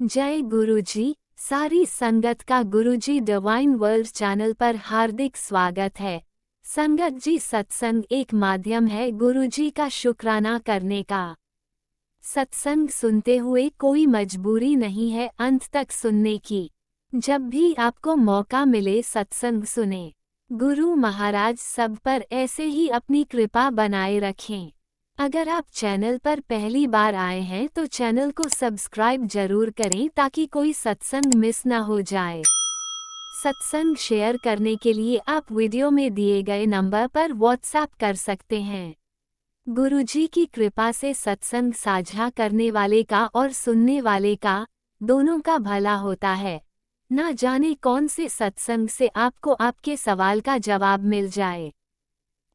जय गुरुजी। सारी संगत का गुरुजी डिवाइन वर्ल्ड चैनल पर हार्दिक स्वागत है। संगत जी, सत्संग एक माध्यम है गुरुजी का शुक्राना करने का। सत्संग सुनते हुए कोई मजबूरी नहीं है अंत तक सुनने की। जब भी आपको मौका मिले सत्संग सुने। गुरु महाराज सब पर ऐसे ही अपनी कृपा बनाए रखें। अगर आप चैनल पर पहली बार आए हैं तो चैनल को सब्सक्राइब जरूर करें ताकि कोई सत्संग मिस ना हो जाए। सत्संग शेयर करने के लिए आप वीडियो में दिए गए नंबर पर व्हाट्सएप कर सकते हैं। गुरुजी की कृपा से सत्संग साझा करने वाले का और सुनने वाले का दोनों का भला होता है। ना जाने कौन से सत्संग से आपको आपके सवाल का जवाब मिल जाए।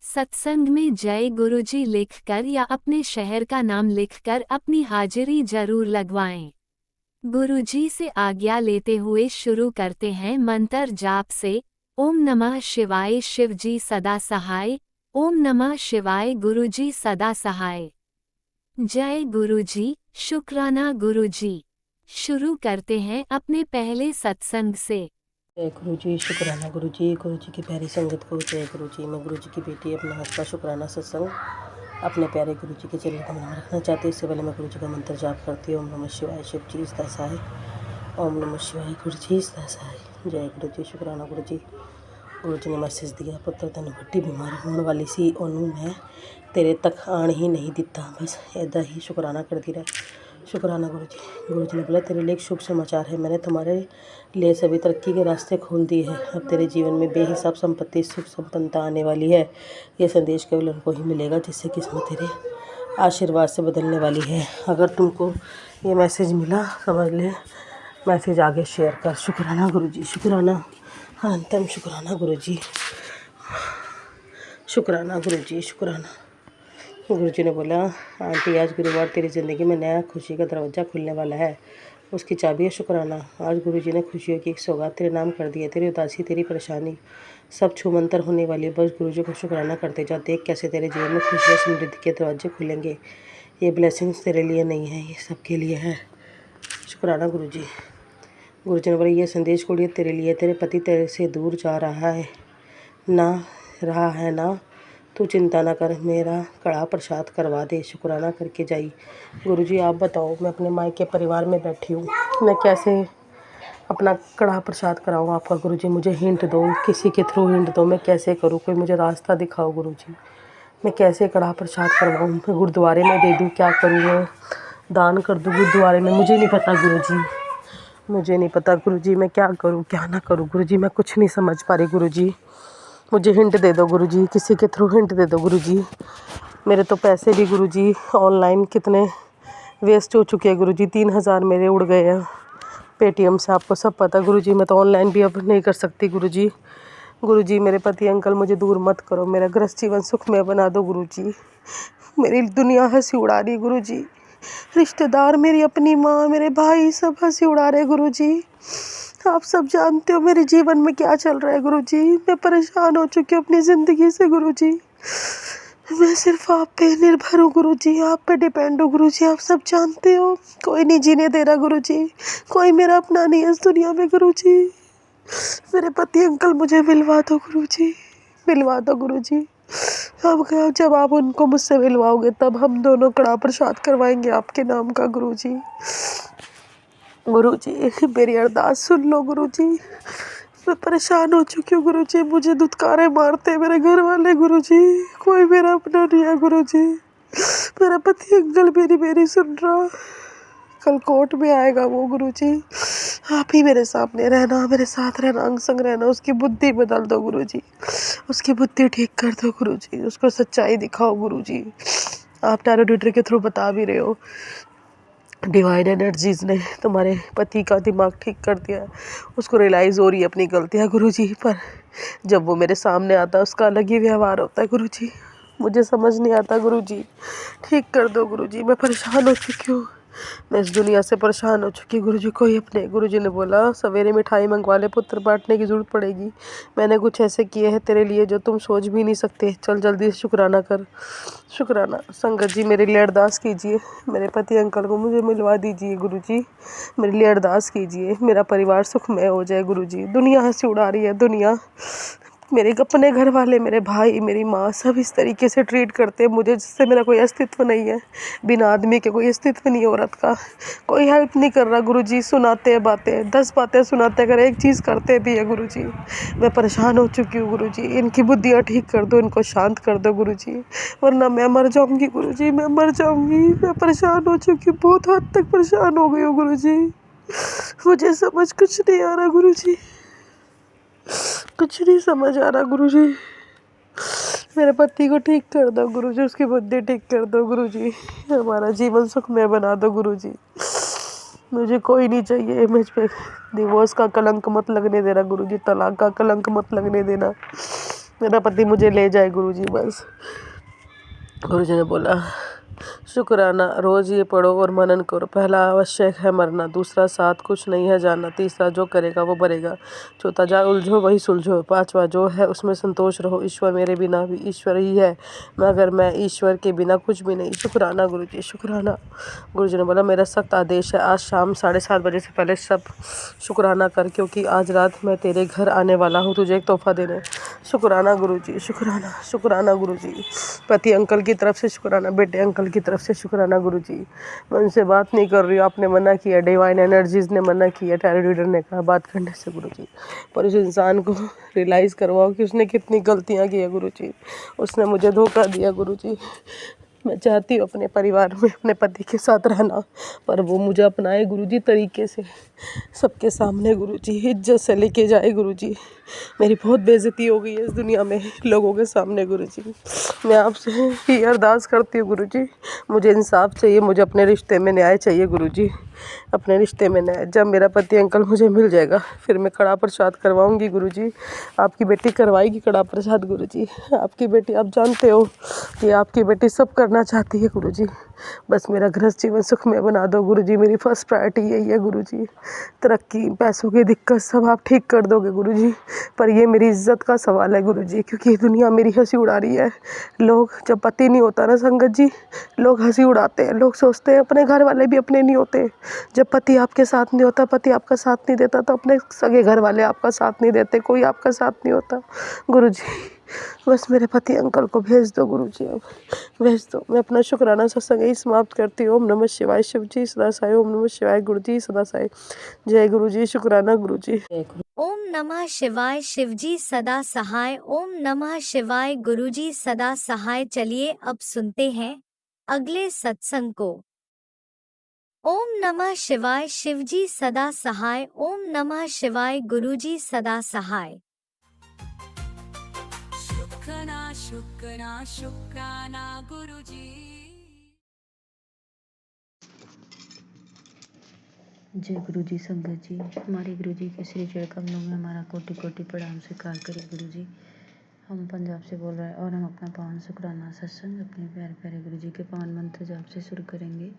सत्संग में जय गुरुजी लिखकर या अपने शहर का नाम लिखकर अपनी हाजिरी जरूर लगवाएं। गुरुजी से आज्ञा लेते हुए शुरू करते हैं मंत्र जाप से। ओम नमः शिवाय शिवजी सदा सहाय। ओम नमः शिवाय गुरुजी सदा सहाय। जय गुरुजी, शुक्राना गुरुजी। शुरू करते हैं अपने पहले सत्संग से। जय गुरु जी, शुक्राना गुरु जी की प्यारी संगत को जय गुरु जी। मैं गुरु जी की बेटी अपना हाथ का शुक्राना सत्संग अपने प्यारे गुरु जी के चरणों में रखना चाहती हूँ। इससे पहले मैं गुरु जी का मंत्र जाप करती हूँ। ओम नमः शिवाय शिव जी सदा सहाय। ओम नमः शिवाय गुरु जी सदा सहाय। जय गुरु जी, शुक्राना गुरु जी। गुरु जी ने मैसेज दिया, पुत्र तेन बड़ी बीमारी होने वाली सी, ओनू मैं तेरे तक आने ही नहीं दिता। बस ऐदा ही शुक्राना करती रहे। शुक्राना गुरु जी। गुरु जी ने बोला, तेरे लिए एक शुभ समाचार है। मैंने तुम्हारे लिए सभी तरक्की के रास्ते खोल दिए हैं। अब तेरे जीवन में बेहिसाब संपत्ति सुख संपन्नता आने वाली है। यह संदेश केवल उनको ही मिलेगा जिससे किस्मत तेरे आशीर्वाद से बदलने वाली है। अगर तुमको ये मैसेज मिला समझ ले, मैसेज आगे शेयर कर। शुक्राना गुरु जी, शुक्राना अनंतम शुक्राना गुरु जी। शुक्राना गुरु जी, शुक्राना। गुरु जी ने बोला, आंटी आज गुरुवार तेरी ज़िंदगी में नया खुशी का दरवाज़ा खुलने वाला है, उसकी चाबी है शुक्राना। आज गुरु जी ने खुशियों की एक सौगात तेरे नाम कर दी है। तेरी उदासी तेरी परेशानी सब छूमंतर होने वाली है। बस गुरु जी को शुक्राना करते जा। देख कैसे तेरे जीवन में खुशी और समृद्धि के दरवाजे खुलेंगे। ये ब्लेसिंग्स तेरे लिए नहीं है, ये सबके लिए है। शुक्राना गुरु जी। गुरु जी ने बोला, ये संदेश कोड़िए तेरे लिए। तेरे पति तेरे से दूर जा रहा है ना, तू चिंता ना कर, मेरा कड़ा प्रसाद करवा दे। शुक्राना करके जाई। गुरुजी आप बताओ, मैं अपने मायके परिवार में बैठी हूँ, मैं कैसे अपना कड़ा प्रसाद कराऊँ आपका। गुरुजी मुझे हिंट दो, किसी के थ्रू हिंट दो, मैं कैसे करूँ, कोई मुझे रास्ता दिखाओ गुरुजी। मैं कैसे कड़ा प्रसाद करवाऊँ, मैं गुरुद्वारे में दे दूँ, क्या करूँ, मैं दान कर दूँ गुरुद्वारे में, मुझे नहीं पता गुरुजी, मुझे नहीं पता गुरुजी। मैं क्या करूँ क्या ना करूँ गुरुजी, मैं कुछ नहीं समझ पा रही गुरुजी। मुझे हिंट दे दो गुरुजी, किसी के थ्रू हिंट दे दो गुरुजी। मेरे तो पैसे भी गुरुजी ऑनलाइन कितने वेस्ट हो चुके हैं गुरुजी। 3000 मेरे उड़ गए हैं पेटीएम से, आपको सब पता गुरुजी। मैं तो ऑनलाइन भी अब नहीं कर सकती गुरुजी। गुरुजी मेरे पति अंकल मुझे दूर मत करो, मेरा गृहस्थ जीवन सुखमय बना दो गुरुजी। मेरी दुनिया हंसी उड़ा रही गुरुजी, रिश्तेदार, मेरी अपनी माँ, मेरे भाई सब हंसी उड़ा रहे गुरुजी। आप सब जानते हो मेरे जीवन में क्या चल रहा है गुरुजी। मैं परेशान हो चुकी हूँ अपनी ज़िंदगी से गुरुजी। मैं सिर्फ आप पे निर्भर हूँ गुरुजी, आप पे डिपेंड हूँ गुरुजी। आप सब जानते हो, कोई नहीं जीने दे रहा गुरुजी, कोई मेरा अपना नहीं है इस दुनिया में गुरुजी। मेरे पति अंकल मुझे मिलवा दो गुरुजी, मिलवा दो गुरुजी। अब जब आप उनको मुझसे मिलवाओगे तब हम दोनों कड़ा प्रसाद करवाएंगे आपके नाम का गुरुजी। गुरुजी मेरी अरदास सुन लो गुरुजी। मैं परेशान हो चुकी हूँ गुरुजी, मुझे धुतकारे मारते मेरे घर वाले गुरुजी, कोई मेरा अपना नहीं है गुरुजी। मेरा पति अंकल मेरी सुन रहा, कल कोर्ट में आएगा वो गुरुजी। आप ही मेरे सामने रहना, मेरे साथ रहना, अंग संग रहना। उसकी बुद्धि बदल दो गुरुजी, उसकी बुद्धि ठीक कर दो गुरुजी, उसको सच्चाई दिखाओ गुरुजी। आप टैरो रीडर के थ्रू बता भी रहे हो, डिवाइन एनर्जीज़ ने तुम्हारे पति का दिमाग ठीक कर दिया है, उसको रियलाइज़ हो रही है अपनी गलतियाँ गुरुजी। पर जब वो मेरे सामने आता है उसका अलग ही व्यवहार होता है गुरुजी, मुझे समझ नहीं आता गुरुजी। ठीक कर दो गुरुजी, मैं परेशान हो चुकी हूँ। मैं इस दुनिया से परेशान हो चुकी गुरुजी। कोई अपने गुरुजी ने बोला सवेरे मिठाई मंगवा ले, पुत्र बांटने की ज़रूरत पड़ेगी। मैंने कुछ ऐसे किए हैं तेरे लिए जो तुम सोच भी नहीं सकते। चल जल्दी से शुक्राना कर। शुक्राना संगत जी मेरे लिए अरदास कीजिए, मेरे पति अंकल को मुझे मिलवा दीजिए गुरुजी। मेरे लिए अरदास कीजिए, मेरा परिवार सुखमय हो जाए गुरुजी। दुनिया हंसी उड़ा रही है, दुनिया मेरे अपने घर वाले, मेरे भाई, मेरी माँ सब इस तरीके से ट्रीट करते हैं मुझे जिससे मेरा कोई अस्तित्व नहीं है। बिना आदमी के कोई अस्तित्व नहीं है औरत का। कोई हेल्प नहीं कर रहा गुरुजी। सुनाते हैं बातें, 10 बातें सुनाते, अगर एक चीज़ करते भी है गुरुजी। मैं परेशान हो चुकी हूँ गुरुजी। इनकी बुद्धियाँ ठीक कर दो, इनको शांत कर दो गुरुजी, वरना मैं मर जाऊँगी गुरुजी। मैं मर जाऊँगी। मैं परेशान हो चुकी हूँ, बहुत हद तक परेशान हो गई हूँ गुरुजी। मुझे समझ कुछ नहीं आ रहा गुरुजी, कुछ नहीं समझ आ रहा गुरुजी। मेरे पति को ठीक कर दो गुरुजी, उसकी बुद्धि ठीक कर दो गुरुजी। हमारा जीवन सुखमय बना दो गुरुजी। मुझे कोई नहीं चाहिए। मुझ पे डिवोर्स का कलंक मत लगने देना गुरुजी, तलाक का कलंक मत लगने देना। मेरा पति मुझे ले जाए गुरुजी बस। गुरुजी ने बोला शुक्राना रोज़ ये पढ़ो और मनन करो। पहला आवश्यक है मरना, दूसरा साथ कुछ नहीं है जानना, तीसरा जो करेगा वो भरेगा, चौथा जा उलझो वही सुलझो, पांचवा जो है उसमें संतोष रहो। ईश्वर मेरे बिना भी ईश्वर ही है, मगर मैं ईश्वर के बिना कुछ भी नहीं। शुक्राना गुरुजी, शुक्राना। गुरुजी ने बोला मेरा सख्त आदेश है, आज शाम 7:30 बजे से पहले सब शुक्राना कर, क्योंकि आज रात मैं तेरे घर आने वाला हूँ तुझे एक तोहफा देने। शुक्राना गुरुजी, शुक्राना, शुक्राना गुरुजी। पति अंकल की तरफ से शुक्राना, बेटे अंकल की तरफ से शुक्राना गुरुजी। मैं उनसे बात नहीं कर रही हूँ, आपने मना किया, डिवाइन एनर्जीज ने मना किया, टैरो रीडर ने कहा बात करने से गुरुजी। पर उस इंसान को रियलाइज़ करवाओ कि उसने कितनी गलतियाँ की है गुरुजी। उसने मुझे धोखा दिया गुरुजी। मैं चाहती हूँ अपने परिवार में अपने पति के साथ रहना, पर वो मुझे अपनाए गुरुजी तरीके से, सबके सामने गुरुजी, इज्जत से लेके जाए गुरुजी। मेरी बहुत बेइज्जती हो गई है इस दुनिया में लोगों के सामने गुरुजी। मैं आपसे ही अरदास करती हूँ गुरुजी, मुझे इंसाफ चाहिए, मुझे अपने रिश्ते में न्याय चाहिए गुरुजी, अपने रिश्ते में न्याय। जब मेरा पति अंकल मुझे मिल जाएगा फिर मैं कड़ा प्रसाद करवाऊँगी गुरुजी। आपकी बेटी करवाएगी कड़ा प्रसाद गुरुजी। आपकी बेटी, आप जानते हो कि आपकी बेटी सब करना चाहती है गुरुजी। बस मेरा गृहस्थ जीवन सुखमय बना दो गुरुजी। मेरी फर्स्ट प्रायोरिटी यही है गुरुजी। तरक्की, पैसों की दिक्कत सब आप ठीक कर दोगे गुरुजी, पर ये मेरी इज्जत का सवाल है गुरुजी, क्योंकि दुनिया मेरी हंसी उड़ा रही है। लोग, जब पति नहीं होता ना संगत जी, लोग हंसी उड़ाते हैं। लोग सोचते हैं अपने घर वाले भी अपने नहीं होते। जब पति आपके साथ नहीं होता, पति आपका साथ नहीं देता, तो अपने सगे घर वाले आपका साथ नहीं देते, कोई आपका साथ नहीं होता गुरुजी। बस मेरे पति अंकल को भेज दो गुरुजी, अब भेज दो। मैं अपना शुक्राना सत्संग यही समाप्त करती हूँ। ओम नमः शिवाय। शिव जी सदा साई। ओम नमः शिवाय। गुरु जी सदा साई। जय गुरु जी। शुक्राना गुरु जी। ओम नमः शिवाय। शिवजी सदा सहाय। ओम नमः शिवाय। गुरुजी सदा सहाय। चलिए अब सुनते हैं अगले सत्संग को। ओम नमः शिवाय। शिवजी सदा सहाय। ओम नमः शिवाय। गुरुजी सदा सहाय। शुक्राना शुक्राना शुक्राना गुरुजी। जय गुरु जी। संगत जी, हमारे गुरु जी के श्री चरण कमलों में हमारा कोटि कोटि प्रणाम स्वीकार करिए गुरु जी। हम पंजाब से बोल रहे हैं और हम अपना पावन शुक्राना सत्संग अपने प्यारे प्यारे गुरु जी के पावन मंत्र जाप से शुरू करेंगे।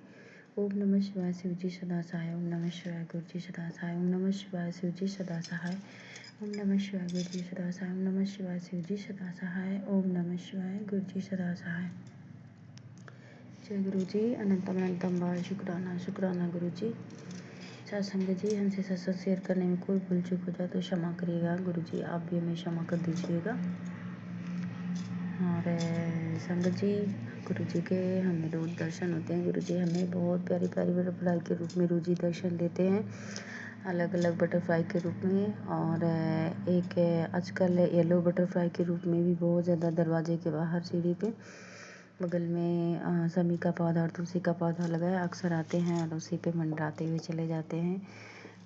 ओम नमः शिवाय। शिव जी सदा सहाय। ओम नमः शिवाय। गुरु जी सदा सहाय। ओम नमः शिवाय। शिव जी सदा सहाय। ओम नमः शिवाय। गुरु जी सदा सहाय। ओम नमः शिवाय। शिव जी सदा सहाय। ओम नमः शिवाय। गुरु जी सदा सहाय। जय गुरु जी। अनंतम अनंतम बार शुक्राना शुक्राना गुरु जी। सत्संग जी, हमसे सत्संग शेयर करने में कोई भूल चूक हो जाए तो क्षमा करिएगा गुरु जी, आप भी हमें क्षमा कर दीजिएगा। और संगत जी, गुरु जी के हमें रोज दर्शन होते हैं। गुरु जी हमें बहुत प्यारी प्यारी बटरफ्लाई के रूप में रोज ही दर्शन देते हैं, अलग अलग बटरफ्लाई के रूप में। और एक आजकल येलो बटरफ्लाई के रूप में भी बहुत ज़्यादा दरवाजे के बाहर सीढ़ी पे बगल में समी का पौधा और तुलसी का पौधा लगाया, अक्सर आते हैं और उसी पे मंडराते हुए चले जाते हैं।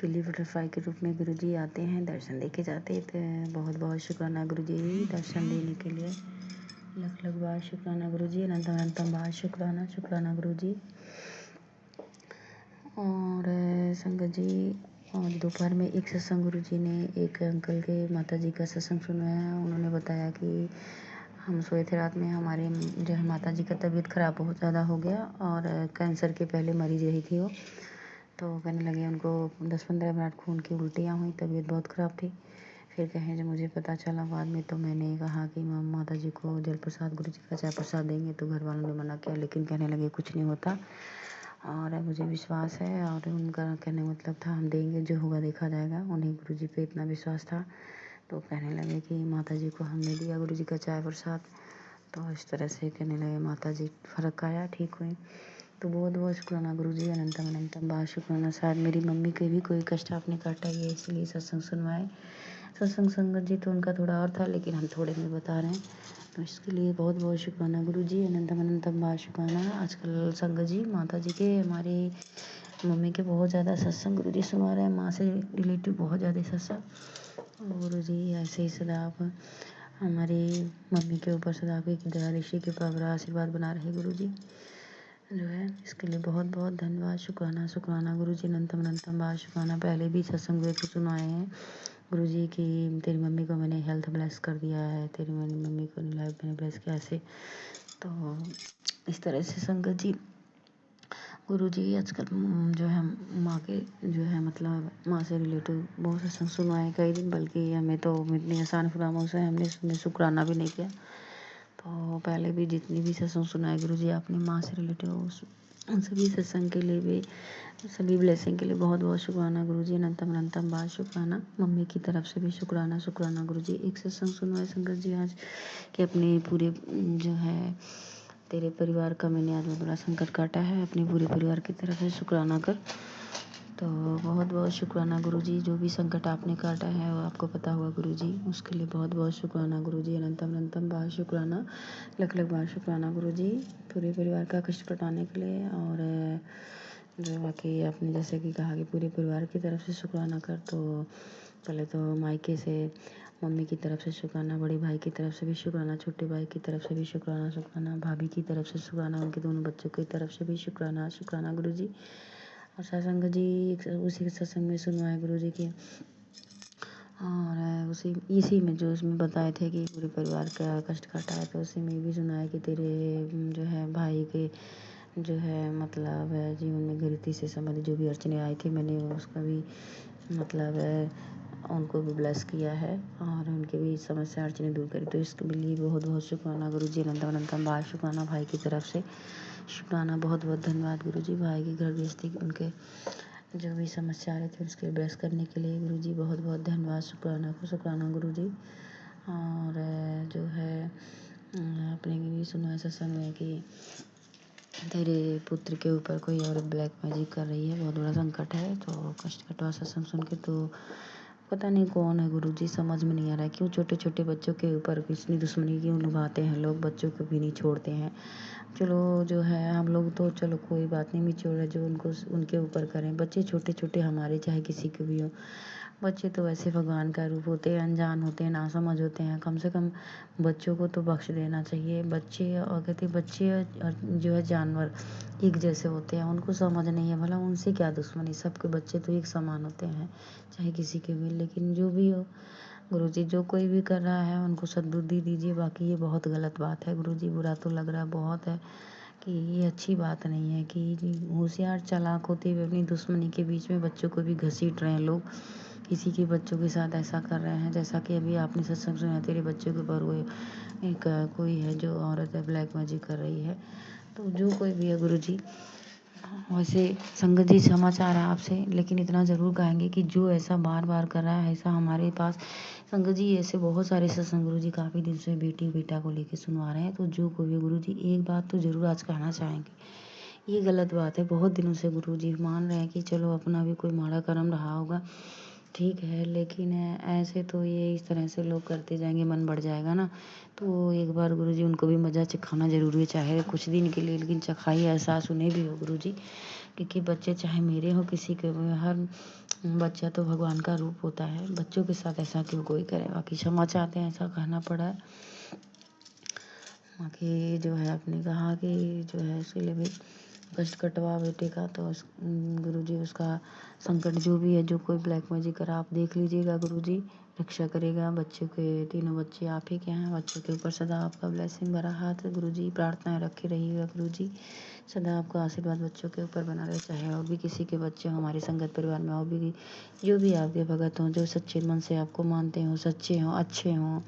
पीली बटरफ्लाई के रूप में गुरु जी आते हैं, दर्शन दे के जाते हैं। तो बहुत बहुत शुक्राना गुरु जी दर्शन देने के लिए। लख लख बार शुक्राना गुरु जी। अनंतम अनंतम बार शुक्राना शुक्राना गुरु जी। और संगत जी, और दोपहर में एक सत्संग गुरु जी ने एक अंकल के माता जी का सत्संग सुनाया। उन्होंने बताया कि हम सोए थे रात में, हमारे जो है माता जी का तबीयत ख़राब बहुत ज़्यादा हो गया और कैंसर के पहले मरीज रही थी वो। तो कहने लगे उनको 10-15 मिनट खून की उल्टियाँ हुई, तबीयत बहुत ख़राब थी। फिर कहें जब मुझे पता चला बाद में, तो मैंने कहा कि माता जी को जल प्रसाद, गुरु जी का चाय प्रसाद देंगे, तो घर वालों ने मना किया, लेकिन कहने लगे कुछ नहीं होता और मुझे विश्वास है। और उनका कहने मतलब था हम देंगे, जो होगा देखा जाएगा। उन्हें गुरु जी पे इतना विश्वास था, तो कहने लगे कि माता जी को हमने दिया गुरु जी का चाय प्रसाद। तो इस तरह से कहने लगे माता जी फ़र्क आया, ठीक हुई। तो बहुत बहुत शुक्राना गुरु जी, अनंतम अनंतम बार शुक्राना। शायद मेरी मम्मी के भी कोई कष्ट आपने काटा ये, इसलिए सत्संग सुनवाए। सत्संग संगत जी तो उनका थोड़ा और था, लेकिन हम थोड़े में बता रहे हैं, तो इसके लिए बहुत बहुत शुक्राना गुरु जी, अनंतम अनंतम बार शुक्राना। आजकल संगत जी माता जी के, हमारी मम्मी के बहुत ज़्यादा सत्संग गुरु जी सुनवा रहे हैं, माँ से रिलेटिव बहुत ज़्यादा सत्संग। गुरु जी ऐसे ही सदा आप हमारी मम्मी के ऊपर सदा आपकी दया, ऋषि के पावर आशीर्वाद बना रहे गुरु जी, जो है इसके लिए बहुत बहुत धन्यवाद, शुक्राना शुक्राना गुरु जी, अनंतम अनंतम बार शुक्राना। पहले भी सत्संग वे सुनाए हैं गुरु जी की, तेरी मम्मी को मैंने हेल्थ ब्लेस कर दिया है, तेरी मम्मी को लाइफ मैंने ब्लेस किया ऐसे। तो इस तरह से संगत जी गुरु जी आजकल जो है माँ के जो है मतलब माँ से रिलेटिव बहुत सत्संग सुनवाए कई दिन, बल्कि हमें तो इतनी आसान फरामों से हमने शुक्राना भी नहीं किया। तो पहले भी जितनी भी सत्संग सुनाए गुरु जी आपने माँ से रिलेटिव, उन सभी सत्संग के लिए भी, सभी ब्लेसिंग के लिए बहुत बहुत शुक्राना गुरु जी, अनंतम अनंतम बार शुक्राना। मम्मी की तरफ से भी शुक्राना शुक्राना गुरु जी। एक सत्संग सुनवाए संगत जी आज कि अपने पूरे जो है तेरे परिवार का मैंने आज बहुत बड़ा संकट काटा है, अपने पूरे परिवार की तरफ से शुक्राना कर। तो बहुत बहुत शुक्राना गुरु जी, जो भी संकट आपने काटा है वो आपको पता हुआ गुरु जी, उसके लिए बहुत बहुत शुक्राना गुरु जी, अनंतम अनंतम बार शुक्राना, लख लख बार शुक्राना गुरु जी, पूरे परिवार का कष्ट कटाने के लिए। और जो बाकी आपने जैसे कि कहा कि पूरे परिवार की तरफ से शुक्राना कर, तो पहले तो मायके से मम्मी की तरफ से शुक्राना, बड़े भाई की तरफ से भी शुक्राना, छोटे भाई की तरफ से भी शुक्राना शुक्राना, भाभी की तरफ से शुक्राना, उनके दोनों बच्चों की तरफ से भी शुक्राना शुक्राना गुरु जी। और सत्संग जी उसी सत्संग में सुनवाए गुरु जी की, और उसी इसी में जो उसमें बताए थे कि पूरे परिवार का कष्ट काटा है, तो उसी में भी सुनाया कि तेरे जो है भाई के जो है मतलब जीवन में गरीबी से संबंधित जो भी अड़चने आई थी, मैंने उसका भी मतलब उनको भी ब्लेस किया है और उनके भी समस्या अड़चने दूर करी। तो इसके लिए बहुत बहुत शुक्राना गुरु जी, अनंतम अनंतम बार शुक्राना। भाई की तरफ से शुक्राना, बहुत बहुत धन्यवाद गुरु जी। भाई की घर गृहस्थी उनके जो भी समस्या आ रही थी उसके ब्लेस करने के लिए गुरु जी बहुत बहुत धन्यवाद, शुक्राना गुरु जी। और जो है अपने भी सुना सत्संग में कि तेरे पुत्र के ऊपर कोई और ब्लैक मैजिक कर रही है, बहुत बड़ा संकट है। तो कष्ट कटवा सत्संग सुन के तो पता नहीं कौन है गुरु जी, समझ में नहीं आ रहा है क्यों छोटे छोटे बच्चों के ऊपर इतनी दुश्मनी क्यों निभाते हैं लोग, बच्चों को भी नहीं छोड़ते हैं। चलो जो है हम लोग तो चलो कोई बात नहीं, मिच्योर है जो उनको उनके ऊपर करें, बच्चे छोटे छोटे हमारे चाहे किसी के भी हो, बच्चे तो वैसे भगवान का रूप होते हैं, अनजान होते हैं, नासमझ होते हैं, कम से कम बच्चों को तो बख्श देना चाहिए। बच्चे और कहते बच्चे और जो है जानवर एक जैसे होते हैं, उनको समझ नहीं है भला उनसे क्या दुश्मनी, सबके बच्चे तो एक समान होते हैं चाहे किसी के भी। लेकिन जो भी हो गुरु जी, जो कोई भी कर रहा है उनको सद्बुद्धि दीजिए, बाकी ये बहुत गलत बात है गुरु जी, बुरा तो लग रहा बहुत है कि ये अच्छी बात नहीं है कि होशियार चालाक होते हुए अपनी दुश्मनी के बीच में बच्चों को भी घसीट रहे हैं लोग, किसी के बच्चों के साथ ऐसा कर रहे हैं। जैसा कि अभी आपने सत्संग सुना, तेरे बच्चों के ऊपर वो एक कोई है जो औरत है ब्लैक मैजिक कर रही है। तो जो कोई भी है गुरु जी, वैसे संगत जी समाचार है आपसे, लेकिन इतना ज़रूर कहेंगे कि जो ऐसा बार बार कर रहा है, ऐसा हमारे पास संगत जी ऐसे बहुत सारे सत्संग गुरु जी काफ़ी दिन से बेटी बेटा को लेके सुनवा रहे हैं। तो जो कोई भी गुरु जी एक बात तो ज़रूर आज कहना चाहेंगे, ये गलत बात है। बहुत दिनों से गुरु जी मान रहे हैं कि चलो अपना भी कोई माड़ा कर्म रहा होगा, ठीक है, लेकिन ऐसे तो ये इस तरह से लोग करते जाएंगे, मन बढ़ जाएगा ना। तो एक बार गुरु जी उनको भी मज़ा चखाना ज़रूरी है, चाहे कुछ दिन के लिए, लेकिन चखाई एहसास उन्हें भी हो गुरु जी, क्योंकि बच्चे चाहे मेरे हो किसी के, हर बच्चा तो भगवान का रूप होता है। बच्चों के साथ ऐसा क्यों कोई करे, बाकी क्षमा चाहते हैं, ऐसा कहना पड़ा है। बाकी जो है आपने कहा कि जो है उसके लिए भी कष्ट कटवा बेटे का, तो गुरुजी उसका संकट जो भी है, जो कोई ब्लैक मैजिक करा आप देख लीजिएगा, गुरुजी रक्षा करेगा। बच्चों के तीनों बच्चे आप ही के हैं, बच्चों के ऊपर सदा आपका ब्लेसिंग भरा हाथ है गुरुजी, प्रार्थनाएं रखे रहिएगा गुरुजी, सदा आपका आशीर्वाद बच्चों के ऊपर बना रहे। चाहे और भी किसी के बच्चे हों, हमारे संगत परिवार में और भी जो भी आपके भगत हों, जो सच्चे मन से आपको मानते हों, सच्चे हों, अच्छे हों,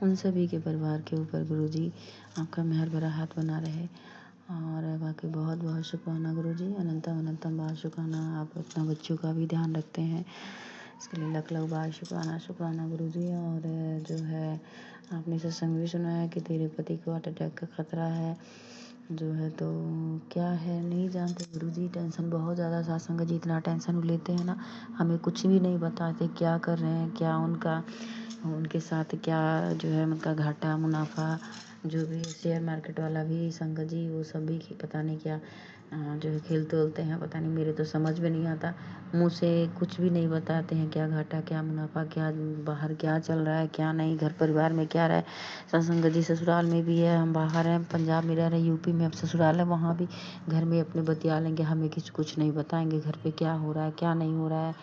उन सभी के परिवार के ऊपर गुरुजी आपका मेहर भरा हाथ बना रहे। और बाकी बहुत बहुत शुक्राना गुरुजी, अनंतम अनंतम बार शुक्राना। आप अपना बच्चों का भी ध्यान रखते हैं, इसके लिए लख लख बार शुक्राना शुक्राना गुरुजी। और जो है आपने सत्संग भी सुना है कि तेरे पति को हार्ट अटैक का खतरा है, जो है तो क्या है नहीं जानते गुरुजी। टेंशन बहुत ज़्यादा, सत्संग जी इतना टेंशन लेते हैं ना, हमें कुछ भी नहीं बताते क्या कर रहे हैं, क्या उनके साथ क्या जो है उनका घाटा मुनाफा, जो भी शेयर मार्केट वाला भी संगत जी, वो सब भी पता नहीं क्या जो है खेल तोलते हैं, पता नहीं, मेरे तो समझ में नहीं आता। मुँह से कुछ भी नहीं बताते हैं, क्या घाटा क्या मुनाफा, क्या बाहर क्या चल रहा है क्या नहीं, घर परिवार में क्या रहा है। सत्संग जी ससुराल में भी है, हम बाहर हैं, पंजाब में रह रहे हैं, यूपी में अब ससुराल है, वहाँ भी घर में अपने बतिया लेंगे, हमें कुछ नहीं बताएंगे घर पे क्या हो रहा है क्या नहीं हो रहा है।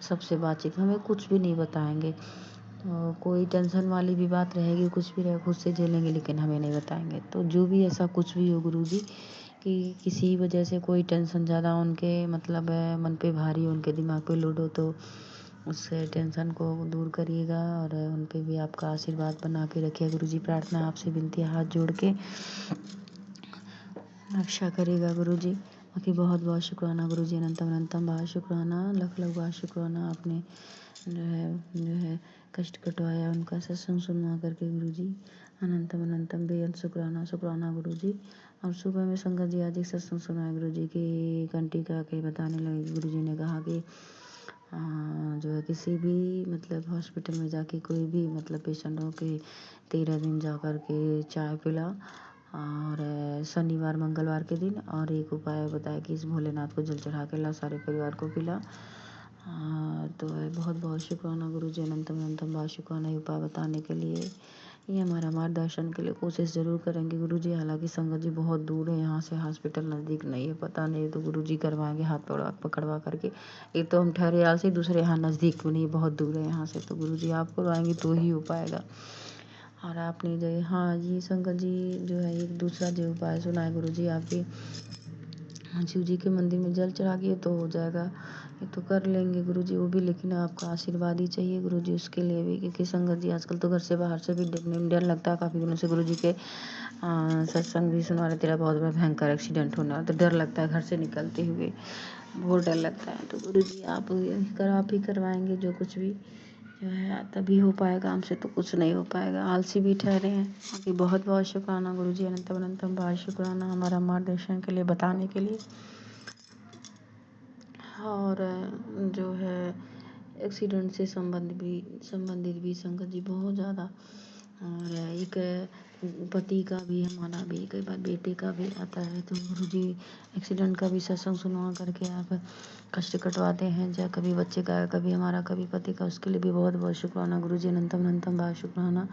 सबसे बातचीत, हमें कुछ भी नहीं बताएंगे। तो कोई टेंशन वाली भी बात रहेगी, कुछ भी रहे, खुद से झेलेंगे, लेकिन हमें नहीं बताएंगे। तो जो भी ऐसा कुछ भी हो गुरुजी, कि किसी वजह से कोई टेंशन ज़्यादा उनके मतलब मन पे भारी हो, उनके दिमाग पे लोड हो, तो उससे टेंशन को दूर करिएगा और उन पे भी आपका आशीर्वाद बना के रखिए गुरुजी। प्रार्थना आपसे विनती है, हाथ जोड़ के रक्षा करेगा गुरुजी। बाकी बहुत बहुत शुक्राना गुरुजी, अनंतम अनंतम बार शुक्राना, लख लख बार शुक्राना। आपने जो है कष्ट कटवाया, उनका सत्संग सुनवा करके गुरुजी, अनंतम अनंतम बेअंत शुक्राना शुक्राना गुरुजी। और सुबह में संगत जी आज एक सत्संग सुनाया गुरुजी की कंटिका के बताने लगे। गुरुजी ने कहा कि जो है किसी भी मतलब हॉस्पिटल में जाके कोई भी मतलब पेशेंट हो के 13 दिन जा कर के चाय पिला, और शनिवार मंगलवार के दिन, और एक उपाय बताया कि इस भोलेनाथ को जल चढ़ा के ला, सारे परिवार को पिला। तो बहुत बहुत शुक्राना गुरुजी, अनंतम अनंतम बार शुक्राना ये उपाय बताने के लिए, ये हमारा मार्गदर्शन के लिए। कोशिश ज़रूर करेंगे गुरुजी, हालांकि संगत जी बहुत दूर है यहाँ से, हॉस्पिटल नज़दीक नहीं है, पता नहीं तो गुरुजी करवाएंगे हाथ पकड़वा करके। एक तो हम ठहरे हाल से, दूसरे यहाँ नज़दीक में नहीं, बहुत दूर है यहाँ से, तो गुरुजी आप करवाएंगे तो ही हो पाएगा। और आपने जो हाँ ये संगत जी जो है एक दूसरा जो उपाय सुना है गुरुजी, आपके शिव जी के मंदिर में जल चढ़ा के तो हो जाएगा, ये तो कर लेंगे गुरुजी वो भी, लेकिन आपका आशीर्वाद ही चाहिए गुरुजी उसके लिए भी, क्योंकि संगत जी आजकल तो घर से बाहर से भी देखने में डर लगता है। काफ़ी दिनों से गुरुजी के सत्संग भी सुना रहे, तेरा बहुत बड़ा भयंकर एक्सीडेंट होना, तो डर लगता है घर से निकलते हुए, बहुत डर लगता है। तो गुरुजी आप ही करवाएंगे जो कुछ भी जो है, तभी हो पाएगा, हमसे तो कुछ नहीं हो पाएगा, आलसी भी ठहरे हैं। बाकी बहुत बहुत शुक्राना गुरुजी, अनंतम अनंतम बार शुक्राना हमारा मार्गदर्शन के लिए, बताने के लिए। और जो है एक्सीडेंट से संबंधित भी संगत जी बहुत ज़्यादा, और एक पति का भी, हमारा भी कई बार बेटे का भी आता है, तो गुरुजी एक्सीडेंट का भी सत्संग सुनवा करके आप कष्ट कटवाते हैं, चाहे कभी बच्चे का, कभी हमारा, कभी पति का, उसके लिए भी बहुत बहुत शुक्राना गुरुजी, अनंतम अनंतम बार शुक्राना।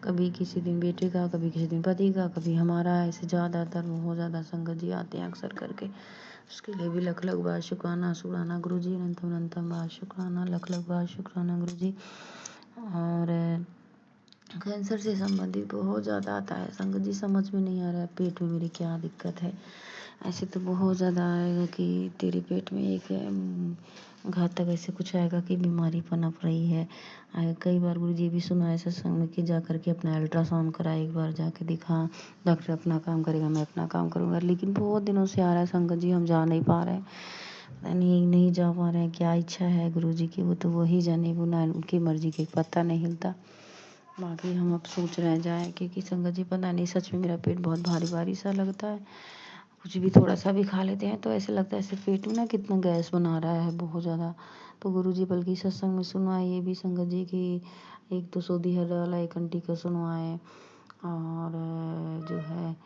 कभी किसी दिन बेटे का, कभी किसी दिन पति का, कभी हमारा, ऐसे ज़्यादातर बहुत ज़्यादा संगत जी आते हैं अक्सर करके, उसके लिए भी लख लख बार शुक्राना शुक्राना गुरुजी, अनंतम अनंतम बार शुक्राना, लख लख बार शुक्राना गुरुजी। और कैंसर से संबंधित बहुत ज़्यादा आता है संगत जी, समझ में नहीं आ रहा है पेट में मेरी क्या दिक्कत है। ऐसे तो बहुत ज़्यादा आएगा कि तेरे पेट में एक घातक ऐसे कुछ आएगा कि बीमारी पनप रही है। कई बार गुरुजी भी सुना है सत्संग में कि जा करके अपना अल्ट्रासाउंड करा, एक बार जाके दिखा, डॉक्टर अपना काम करेगा, मैं अपना काम करूँगा, लेकिन बहुत दिनों से आ रहा है संगत जी, हम जा नहीं पा रहे हैं, नहीं जा पा रहे हैं। क्या इच्छा है गुरुजी की, वो तो वही जाने, वो ना उनकी मर्जी के पता नहीं हिलता। बाकी हम अब सोच रहे जाए, क्योंकि संगत जी पता नहीं, सच में मेरा पेट बहुत भारी भारी सा लगता है, कुछ भी थोड़ा सा भी खा लेते हैं तो ऐसे लगता है ऐसे पेट में ना कितना गैस बना रहा है बहुत ज़्यादा। तो गुरुजी बल्कि सत्संग में सुनवाए ये भी संगत जी की, एक तो सोदी हर वाला एक आंटी का सुनवाए, और जो है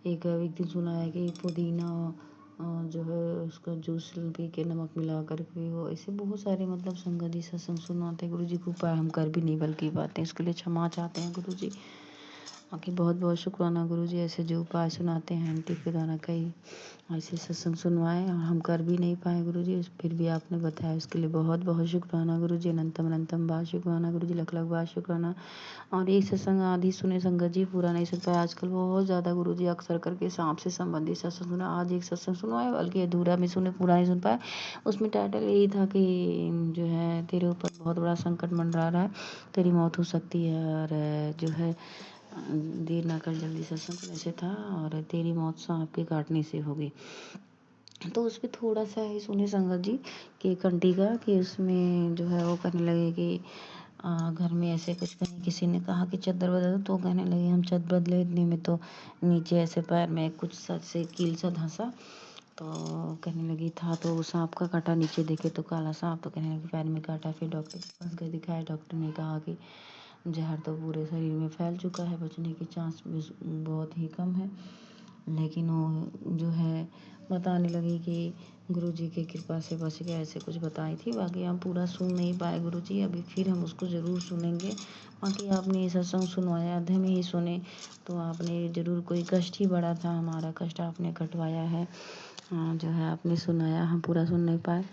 एक दिन सुना है कि पुदीना जो है उसका जूस पी के नमक मिला कर के, वो ऐसे बहुत सारे मतलब संगत जी सत्संग सुनाते हैं। गुरुजी को उपाय हम कर भी नहीं बल्कि पाते हैं, इसके लिए क्षमा चाहते हैं गुरुजी। बाकी बहुत बहुत शुक्राना गुरुजी, ऐसे जो उपाय सुनाते हैं आंटी के द्वारा कई ऐसे सत्संग सुनवाए और हम कर भी नहीं पाए गुरुजी, फिर भी आपने बताया उसके लिए बहुत बहुत शुक्राना गुरुजी। अनंतम अनंतम बार शुक्राना गुरुजी, लख लख बार शुक्राना। और ये सत्संग आदि सुने संगत जी, पूरा नहीं सुन पाया आजकल बहुत ज़्यादा गुरुजी, अक्सर करके सांप से संबंधित सत्संग सुना। आज एक सत्संग सुनवाया बल्कि अधूरा में सुने, पूरा नहीं सुन पाया। उसमें टाइटल यही था कि जो है तेरे ऊपर बहुत बड़ा संकट मंडरा रहा है, तेरी मौत हो सकती है, और जो है देर ना कर जल्दी सत्संग ऐसे था, और तेरी मौत सांप के काटने से होगी। तो उस पर थोड़ा सा ही सुने संगत जी कि कंटी का, कि उसमें जो है वो कहने लगे कि घर में ऐसे कुछ कहीं किसी ने कहा कि चद्दर बदल दो, तो कहने लगे हम चद्दर बदले, इतने में तो नीचे ऐसे पैर में कुछ सच से कील सा धंसा, तो कहने लगी था तो सांप का काटा, नीचे देखे तो काला सांप, तो कहने लगी पैर में काटा। फिर डॉक्टर के पास गए, दिखाया, डॉक्टर ने कहा कि जहर तो पूरे शरीर में फैल चुका है, बचने की चांस बहुत ही कम है। लेकिन वो जो है बताने लगी कि गुरुजी की कृपा से बच गया, ऐसे कुछ बताई थी। बाकी हम पूरा सुन नहीं पाए गुरुजी, अभी फिर हम उसको ज़रूर सुनेंगे। बाकी आपने ये सत्संग सुनवाया, आधे में ही सुने, तो आपने ज़रूर कोई कष्ट ही बड़ा था, हमारा कष्ट आपने कटवाया है। जो है आपने सुनाया, हम पूरा सुन नहीं पाए।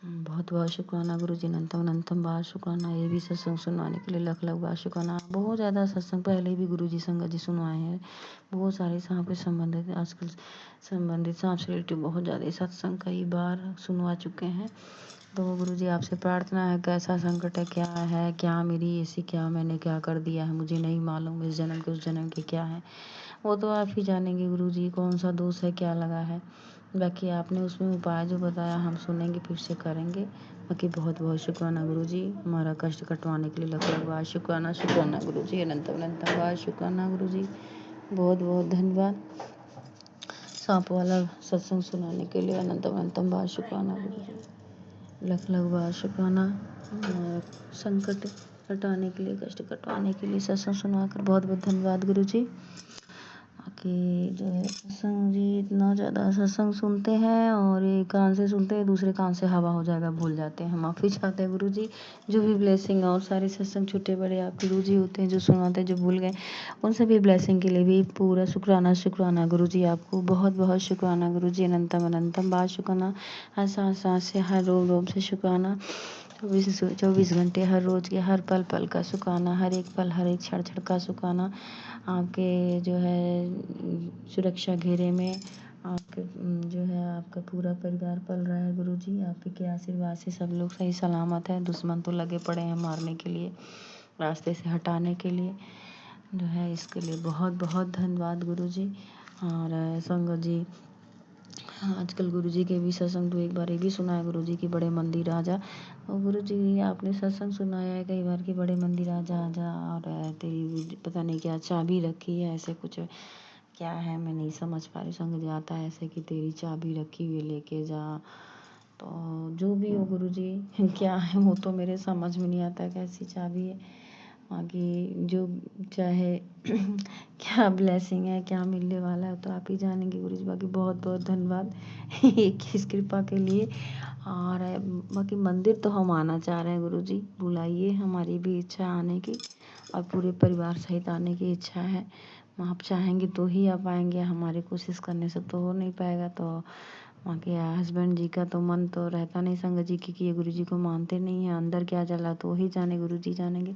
बहुत बहुत शुक्राना गुरुजी, अनंतम अनंतम बार शुक्राना। ये भी सत्संग सुनवाने के लिए लख लख बार शुक्राना। बहुत ज़्यादा सत्संग पहले भी गुरुजी संगत जी सुनवाए हैं, बहुत सारे सांप से संबंधित, आजकल संबंधित सांप से रिलेटेड बहुत ज़्यादा सत्संग कई बार सुनवा चुके हैं। तो गुरुजी आपसे प्रार्थना है, कैसा संकट है, क्या है, क्या मेरी ऐसी, क्या मैंने क्या कर दिया है, मुझे नहीं मालूम इस जन्म के उस जन्म के क्या है, वो तो आप ही जानेंगे गुरुजी, कौन सा दोष है, क्या लगा है। बाकी आपने उसमें उपाय जो बताया हम सुनेंगे, फिर से करेंगे। बाकी बहुत बहुत शुक्राना गुरुजी, हमारा कष्ट कटवाने के लिए लख लख बार शुक्राना। शुक्राना गुरुजी, अनंत अनंत बार शुक्राना गुरुजी, बहुत बहुत धन्यवाद। सांप वाला सत्संग सुनाने के लिए अनंत अनंतम बार शुक्राना गुरुजी, लख लख बार शुक्राना। संकट हटाने के लिए, कष्ट कटवाने के लिए सत्संग सुनवाकर बहुत बहुत धन्यवाद गुरुजी। बाकी जो है सत्संग जी, इतना ज़्यादा सत्संग सुनते हैं और एक कान से सुनते हैं, दूसरे कान से हवा हो जाएगा, भूल जाते हैं। हम माफ़ी चाहते हैं गुरुजी, जो भी ब्लेसिंग और सारे सत्संग छोटे बड़े आपके गुरुजी होते हैं जो सुनाते हैं, जो भूल गए, उन सभी ब्लेसिंग के लिए भी पूरा शुक्राना। शुक्राना गुरुजी, आपको बहुत बहुत शुक्राना गुरुजी, अनंतम अनंतम बार शुक्राना। हर सांस सांस से, हर रोम रोम से शुक्राना। 24 घंटे हर रोज़ के हर पल पल का शुक्राना, हर एक पल हर एक क्षण क्षण का शुक्राना। आपके जो है सुरक्षा घेरे में आपके जो है आपका पूरा परिवार पल रहा है गुरुजी, आपके आशीर्वाद से सब लोग सही सलामत है। दुश्मन तो लगे पड़े हैं मारने के लिए, रास्ते से हटाने के लिए, जो है इसके लिए बहुत बहुत धन्यवाद गुरुजी। और संगत जी, आजकल गुरुजी के भी सत्संग, तो एक बार ये भी सुना है गुरुजी की बड़े मंदिर आजा, और गुरुजी आपने सत्संग सुनाया है कई बार कि बड़े मंदिर आजा आजा, और तेरी पता नहीं क्या चाबी रखी है, ऐसे कुछ क्या है मैं नहीं समझ पा रही। संग जाता है ऐसे कि तेरी चाबी रखी हुई लेके जा, तो जो भी हो गुरुजी क्या है वो तो मेरे समझ में नहीं आता कैसी चाबी है। बाकी जो चाहे क्या ब्लेसिंग है, क्या मिलने वाला है, तो आप ही जानेंगे गुरुजी। बाकी बहुत बहुत धन्यवाद इस कृपा के लिए। और बाकी मंदिर तो हम आना चाह रहे हैं गुरुजी, बुलाइए, हमारी भी इच्छा आने की, और पूरे परिवार सहित आने की इच्छा है। आप चाहेंगे तो ही आ पाएंगे, हमारी कोशिश करने से तो हो नहीं पाएगा। तो वहाँ के हस्बैंड जी का तो मन तो रहता नहीं संगत जी की कि ये गुरुजी को मानते नहीं हैं, अंदर क्या चला तो ही जाने, गुरुजी जानेंगे।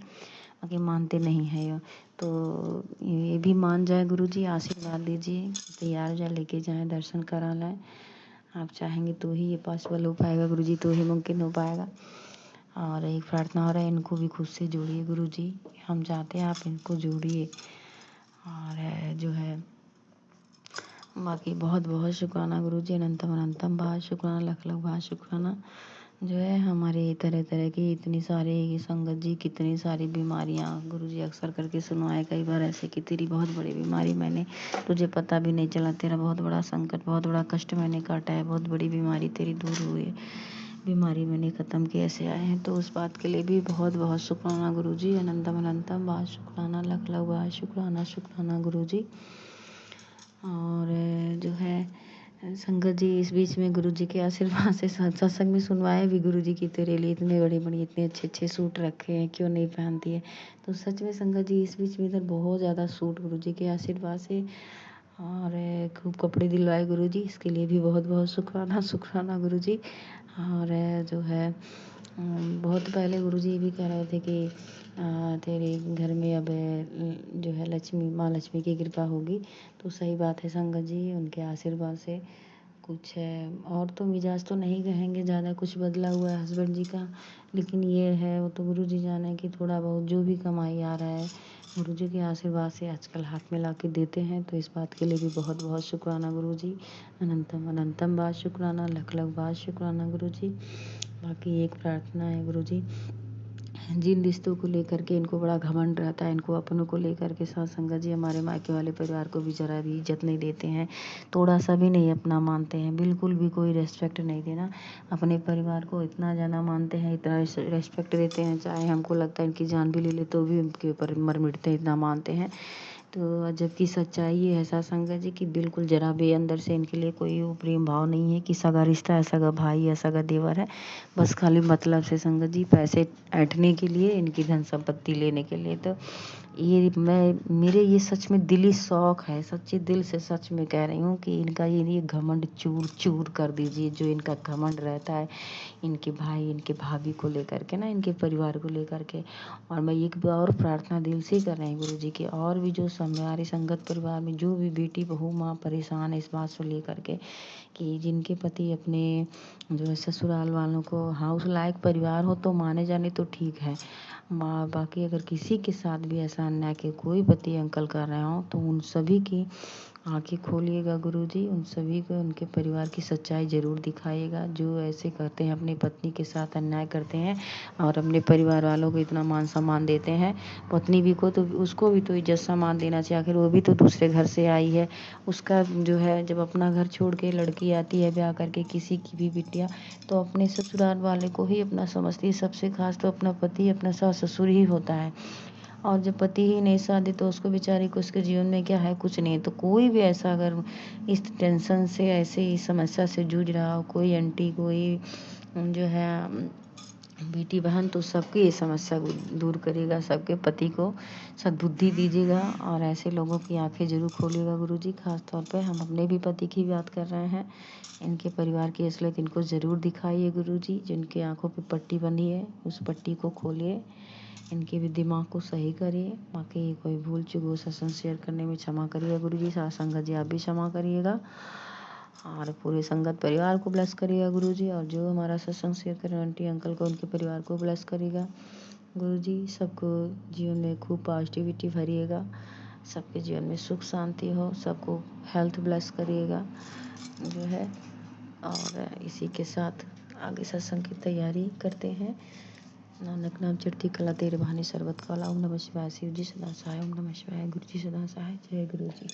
बाकी मानते नहीं है ये, तो ये भी मान जाए गुरुजी, आशीर्वाद दीजिए, तैयार हो जाए, लेके जाएं, दर्शन करा लाएं। आप चाहेंगे तो ही ये पॉसिबल हो पाएगा गुरुजी, तो ही मुमकिन हो पाएगा। और एक प्रार्थना हो रहा है, इनको भी खुद से जोड़िए गुरुजी, हम चाहते हैं आप इनको जोड़िए। और जो है बाकी बहुत बहुत शुक्राना गुरुजी, अनंतम अनंतम बार शुक्राना, लख लख बार शुक्राना। जो है हमारे तरह तरह की इतनी सारी संगत जी, कितनी सारी बीमारियां गुरुजी अक्सर करके सुनवाए कई बार ऐसे कि तेरी बहुत बड़ी बीमारी मैंने, तुझे पता भी नहीं चला, तेरा बहुत बड़ा संकट, बहुत बड़ा कष्ट मैंने काटा है, बहुत बड़ी बीमारी तेरी दूर हुई है, बीमारी मैंने ख़त्म की, ऐसे आए हैं। तो उस बात के लिए भी बहुत बहुत शुक्राना गुरुजी, अनंतम अनंतम बार शुक्राना, लख लख बार शुक्राना। शुक्राना गुरुजी। और जो है संगत जी, इस बीच में गुरुजी के आशीर्वाद से सत्संग में सुनवाए भी गुरुजी की तेरे लिए इतने बड़े-बड़े इतने अच्छे-अच्छे सूट रखे हैं, क्यों नहीं पहनती है? तो सच में संगत जी, इस बीच में इधर बहुत ज़्यादा सूट गुरुजी के आशीर्वाद से और खूब कपड़े दिलवाए गुरुजी, इसके लिए भी बहुत-बहुत शुक्राना शुक्राना गुरुजी। और जो है बहुत पहले गुरुजी ये भी कह रहे थे कि तेरे घर में अब जो है लक्ष्मी माँ लक्ष्मी की कृपा होगी। तो सही बात है संगत जी, उनके आशीर्वाद से कुछ है। और तो मिजाज तो नहीं कहेंगे ज़्यादा कुछ बदला हुआ है हस्बैंड जी का, लेकिन ये है वो तो गुरुजी जाने कि थोड़ा बहुत जो भी कमाई आ रहा है गुरुजी के आशीर्वाद से आजकल हाथ में ला के देते हैं। तो इस बात के लिए भी बहुत बहुत शुक्राना गुरुजी, अनंतम अनंतम बार शुक्राना, लख लख बार शुक्राना गुरुजी। बाकी एक प्रार्थना है गुरुजी, जिन रिश्तों को लेकर के इनको बड़ा घमंड रहता है, इनको अपनों को लेकर के साथ संगत जी हमारे मायके वाले परिवार को भी ज़रा भी इज्जत नहीं देते हैं, थोड़ा सा भी नहीं अपना मानते हैं, बिल्कुल भी कोई रेस्पेक्ट नहीं देना। अपने परिवार को इतना ज़्यादा मानते हैं, इतना रेस्पेक्ट देते हैं, चाहे हमको लगता है इनकी जान भी ले ले तो भी उनके ऊपर मर मिटते हैं, इतना मानते हैं। तो जबकि सच्चाई ये है ऐसा संगत जी कि बिल्कुल ज़रा भी अंदर से इनके लिए कोई वो प्रेम भाव नहीं है कि सगा रिश्ता है, सगा भाई है, सगा देवर है। बस खाली मतलब से संगत जी पैसे ऐंठने के लिए, इनकी धन संपत्ति लेने के लिए। तो ये मेरे ये सच में दिली शौक है, सच्चे दिल से सच में कह रही हूँ कि इनका ये घमंड चूर चूर कर दीजिए, जो इनका घमंड रहता है इनके भाई इनके भाभी को लेकर के ना, इनके परिवार को लेकर के। और मैं एक बार और प्रार्थना दिल से कर रही हूँ गुरु जी की, और भी जो हमारे संगत परिवार में जो भी बेटी बहू माँ परेशान है इस बात से लेकर के कि जिनके पति अपने जो है ससुराल वालों को, हाँ उस लायक परिवार हो तो माने जाने तो ठीक है, बाकी अगर किसी के साथ भी ऐसा अन्याय के कोई पति अंकल कर रहे हो तो उन सभी की आंखें खोलिएगा गुरुजी, उन सभी को उनके परिवार की सच्चाई ज़रूर दिखाइएगा। जो ऐसे करते हैं अपनी पत्नी के साथ अन्याय करते हैं और अपने परिवार वालों को इतना मान सम्मान देते हैं, पत्नी भी को तो उसको भी तो इज्जत सम्मान देना चाहिए, आखिर वो भी तो दूसरे घर से आई है। उसका जो है जब अपना घर छोड़ के लड़की आती है ब्याह करके किसी की भी बिटिया, तो अपने ससुराल वाले को ही अपना समझती है, सबसे खास तो अपना पति अपना सास ससुर ही होता है। और जब पति ही नहीं साथ दे तो उसको बेचारी को उसके जीवन में क्या है, कुछ नहीं। तो कोई भी ऐसा अगर इस टेंशन से ऐसे ही समस्या से जूझ रहा हो, कोई आंटी कोई जो है बेटी बहन, तो सबकी ये समस्या दूर करेगा, सबके पति को सद्बुद्धि दीजिएगा और ऐसे लोगों की आंखें जरूर खोलिएगा गुरुजी। खास तौर पे हम अपने भी पति की बात कर रहे हैं, इनके परिवार की असलियत इनको ज़रूर दिखाइए गुरुजी। जिनके आंखों पे पट्टी बंधी है उस पट्टी को खोलिए, इनके भी दिमाग को सही करिए। बाकी कोई भूल चूक हो सत्संग शेयर करने में क्षमा करिएगा गुरुजी, साथ संगत जी आप भी क्षमा करिएगा और पूरे संगत परिवार को ब्लेस करिएगा गुरुजी। और जो हमारा सत्संग शेयर करें आंटी अंकल को उनके परिवार को ब्लेस करिएगा गुरुजी। सबको जीवन में खूब पॉजिटिविटी भरिएगा, सबके जीवन में सुख शांति हो, सबको हेल्थ ब्लेस करिएगा जो है। और इसी के साथ आगे सत्संग की तैयारी करते हैं। नानक नाम चढ़ती कला तेरे बहाने सर्वत काला। ओम नमः शिवाय। शिव जी सदा सहाय। ओम नमः शिवाय। गुरु जी सदा सहाय। जय गुरु जी।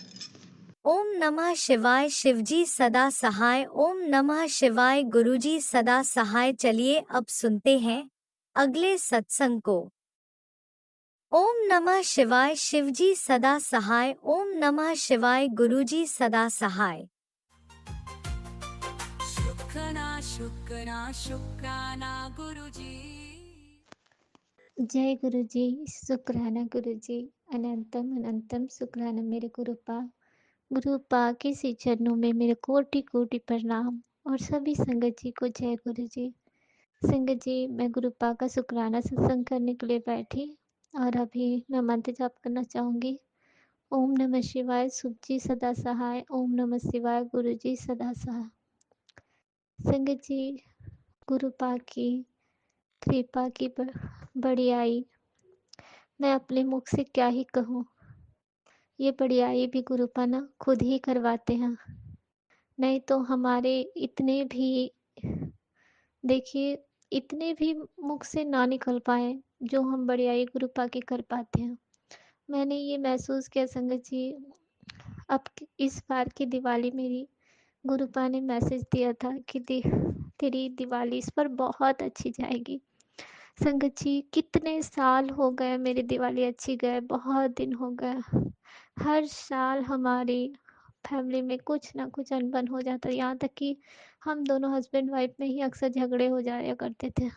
ओम नमः शिवाय। शिवजी सदा सहाय। ओम नमः शिवाय। गुरुजी सदा सहाय। चलिए अब सुनते हैं अगले सत्संग को। ओम नमः शिवाय। शिवजी सदा सहाय। ओम नमः शिवाय। गुरुजी सदा सहाय। शुक्राना शुक्राना गुरुजी। जय गुरु जी। शुक्राना गुरु जी। अनंतम अनंतम शुक्राना मेरे गुरुपा के श्री चरणों में मेरे कोटि कोटि प्रणाम। और सभी संगत जी को जय गुरु जी। संगत जी, मैं गुरुपा का शुक्राना सत्संग करने के लिए बैठी और अभी मैं मंत्र जाप करना चाहूँगी। ओम नमः शिवाय। शुभ जी सदा सहाय। ओम नमः शिवाय। गुरु जी सदा सहाय। संगत जी, गुरुपा की कृपा की बड़ियाई मैं अपने मुख से क्या ही कहूँ। ये बड़ियाई भी गुरुपा खुद ही करवाते हैं, नहीं तो हमारे इतने भी देखिए इतने भी मुख से ना निकल पाए जो हम बड़ियाई गुरुपा की कर पाते हैं। मैंने ये महसूस किया संगत जी, अब इस बार की दिवाली मेरी गुरुपा ने मैसेज दिया था कि तेरी दिवाली इस पर बहुत अच्छी जाएगी। संगत जी, कितने साल हो गए मेरी दिवाली अच्छी गए, बहुत दिन हो गए। हर साल हमारी फैमिली में कुछ ना कुछ अनबन हो जाता, यहाँ तक कि हम दोनों हस्बैंड वाइफ में ही अक्सर झगड़े हो जाया करते थे।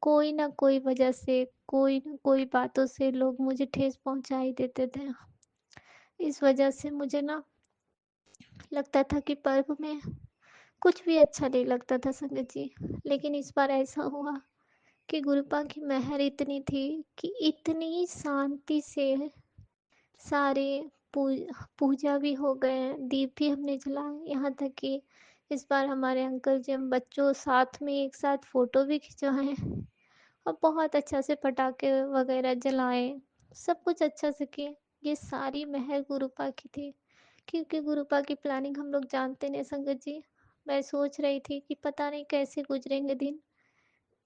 कोई ना कोई वजह से, कोई ना कोई बातों से लोग मुझे ठेस पहुँचा ही देते थे। इस वजह से मुझे ना लगता था कि पर्व में कुछ भी अच्छा नहीं लगता था संगत जी। लेकिन इस बार ऐसा हुआ कि गुरुपा की मेहर इतनी थी कि इतनी शांति से सारे पूजा भी हो गए हैं, दीप भी हमने जलाए, यहाँ तक कि इस बार हमारे अंकल जी हम बच्चों साथ में एक साथ फ़ोटो भी खिंचवाए और बहुत अच्छा से पटाखे वगैरह जलाए, सब कुछ अच्छा से किए। ये सारी मेहर गुरुपा की थी, क्योंकि गुरुपा की प्लानिंग हम लोग जानते नहीं संगत जी। मैं सोच रही थी कि पता नहीं कैसे गुजरेंगे दिन,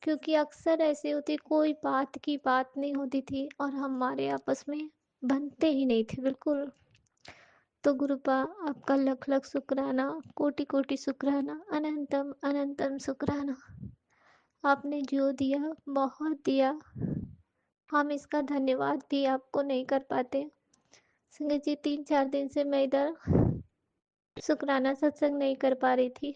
क्योंकि अक्सर ऐसे होती, कोई बात की बात नहीं होती थी और हमारे आपस में बनते ही नहीं थे बिल्कुल। तो गुरुपा आपका लख लख शुक्राना, कोटि कोटि शुक्राना, अनंतम अनंतम शुक्राना। आपने जो दिया बहुत दिया, हम इसका धन्यवाद भी आपको नहीं कर पाते। संगत जी 3-4 दिन से मैं इधर शुक्राना सत्संग नहीं कर पा रही थी।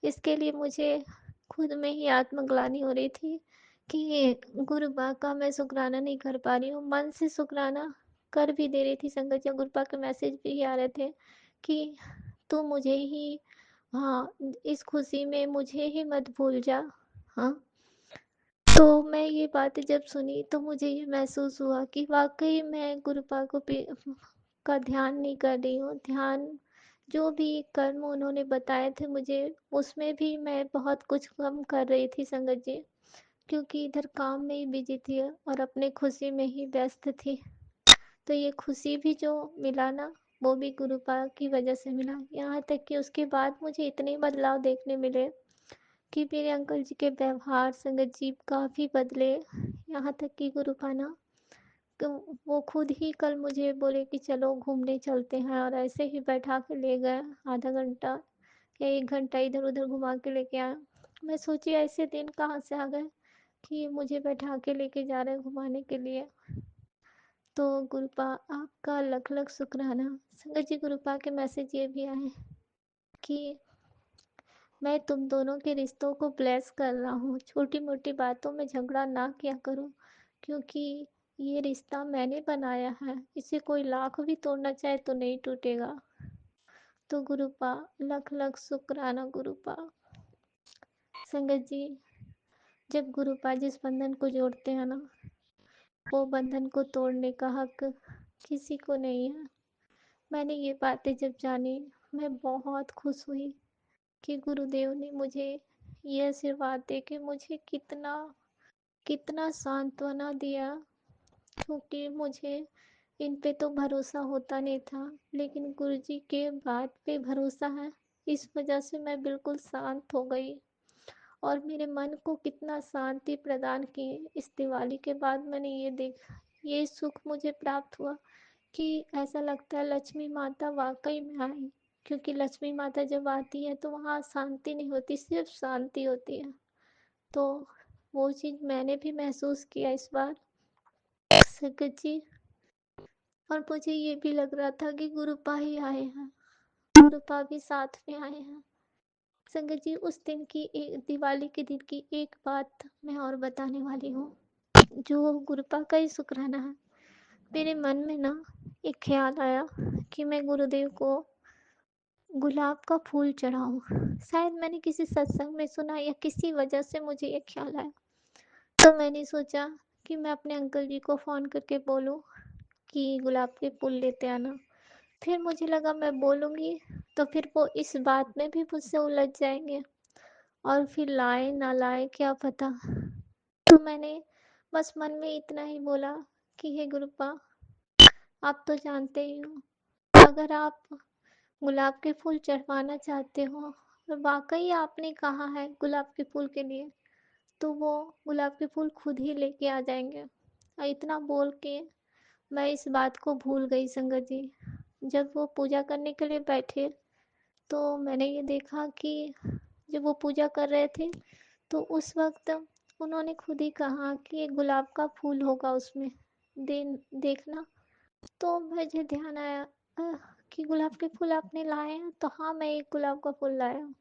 इसके लिए मुझे खुद में ही आत्मग्लानि हो रही थी कि गुरुबा का मैं शुक्राना नहीं कर पा रही हूँ। मन से शुक्राना कर भी दे रही थी संगत जी, गुरुबा के मैसेज भी आ रहे थे कि तू मुझे ही, हाँ, इस खुशी में मुझे ही मत भूल जा। हाँ, तो मैं ये बातें जब सुनी तो मुझे ये महसूस हुआ कि वाकई मैं गुरुपा को का ध्यान नहीं कर रही हूँ। ध्यान जो भी कर्म उन्होंने बताए थे मुझे, उसमें भी मैं बहुत कुछ कम कर रही थी संगत जी, क्योंकि इधर काम में ही बिजी थी और अपने खुशी में ही व्यस्त थी। तो ये खुशी भी जो मिला ना, वो भी गुरुपा की वजह से मिला। यहाँ तक कि उसके बाद मुझे इतने बदलाव देखने मिले कि मेरे अंकल जी के व्यवहार संगत जी काफ़ी बदले। यहाँ तक कि गुरुपा ना, तो वो खुद ही कल मुझे बोले कि चलो घूमने चलते हैं, और ऐसे ही बैठा के ले गए। आधा घंटा या 1 घंटा इधर उधर घुमा के लेके आए। मैं सोची ऐसे दिन कहाँ से आ गए कि मुझे बैठा के लेके जा रहे हैं घुमाने के लिए। तो गुरुपा आपका लख लख शुक्राना। संगत जी गुरुपा के मैसेज ये भी आए कि मैं तुम दोनों के रिश्तों को ब्लेस कर रहा हूँ, छोटी मोटी बातों में झगड़ा ना किया करो, क्योंकि ये रिश्ता मैंने बनाया है, इसे कोई लाख भी तोड़ना चाहे तो नहीं टूटेगा। तो गुरुपा लख लख शुक्राना गुरुपा। संगत जी जब गुरुपा जिस बंधन को जोड़ते हैं ना, वो बंधन को तोड़ने का हक किसी को नहीं है। मैंने ये बातें जब जानी, मैं बहुत खुश हुई कि गुरुदेव ने मुझे ये आशीर्वाद दे के मुझे कितना कितना सांत्वना दिया, क्योंकि मुझे इन पे तो भरोसा होता नहीं था, लेकिन गुरुजी के बात पे भरोसा है। इस वजह से मैं बिल्कुल शांत हो गई और मेरे मन को कितना शांति प्रदान की। इस दिवाली के बाद मैंने ये सुख मुझे प्राप्त हुआ कि ऐसा लगता है लक्ष्मी माता वाकई में आई, क्योंकि लक्ष्मी माता जब आती है तो वहाँ शांति नहीं होती, सिर्फ शांति होती है। तो वो चीज़ मैंने भी महसूस किया इस बार संगत जी। और मुझे ये भी लग रहा था कि गुरुपा ही आए हैं, गुरुपा भी साथ में आए हैं। संगत जी उस दिन की दिवाली के दिन की एक बात मैं और बताने वाली हूँ, जो गुरुपा का ही शुक्राना है। मेरे मन में ना एक ख्याल आया कि मैं गुरुदेव को गुलाब का फूल चढ़ाऊँ। शायद मैंने किसी सत्संग में सुना या किसी वजह से मुझे ये ख्याल आया। तो मैंने सोचा कि मैं अपने अंकल जी को फ़ोन करके बोलूँ कि गुलाब के फूल लेते आना। फिर मुझे लगा मैं बोलूँगी तो फिर वो इस बात में भी मुझसे उलझ जाएंगे और फिर लाए ना लाए क्या पता। तो मैंने बस मन में इतना ही बोला कि हे गुरुपा, आप तो जानते ही हो, अगर आप गुलाब के फूल चढ़वाना चाहते हो और वाकई आपने कहा है गुलाब के फूल के लिए, तो वो गुलाब के फूल खुद ही लेके आ जाएंगे। और इतना बोल के मैं इस बात को भूल गई संगत जी। जब वो पूजा करने के लिए बैठे तो मैंने ये देखा कि जब वो पूजा कर रहे थे तो उस वक्त उन्होंने खुद ही कहा कि एक गुलाब का फूल होगा उसमें, दे देखना। तो मुझे ध्यान आया कि गुलाब के फूल आपने लाए हैं? तो हाँ, मैं एक गुलाब का फूल लाया हूँ।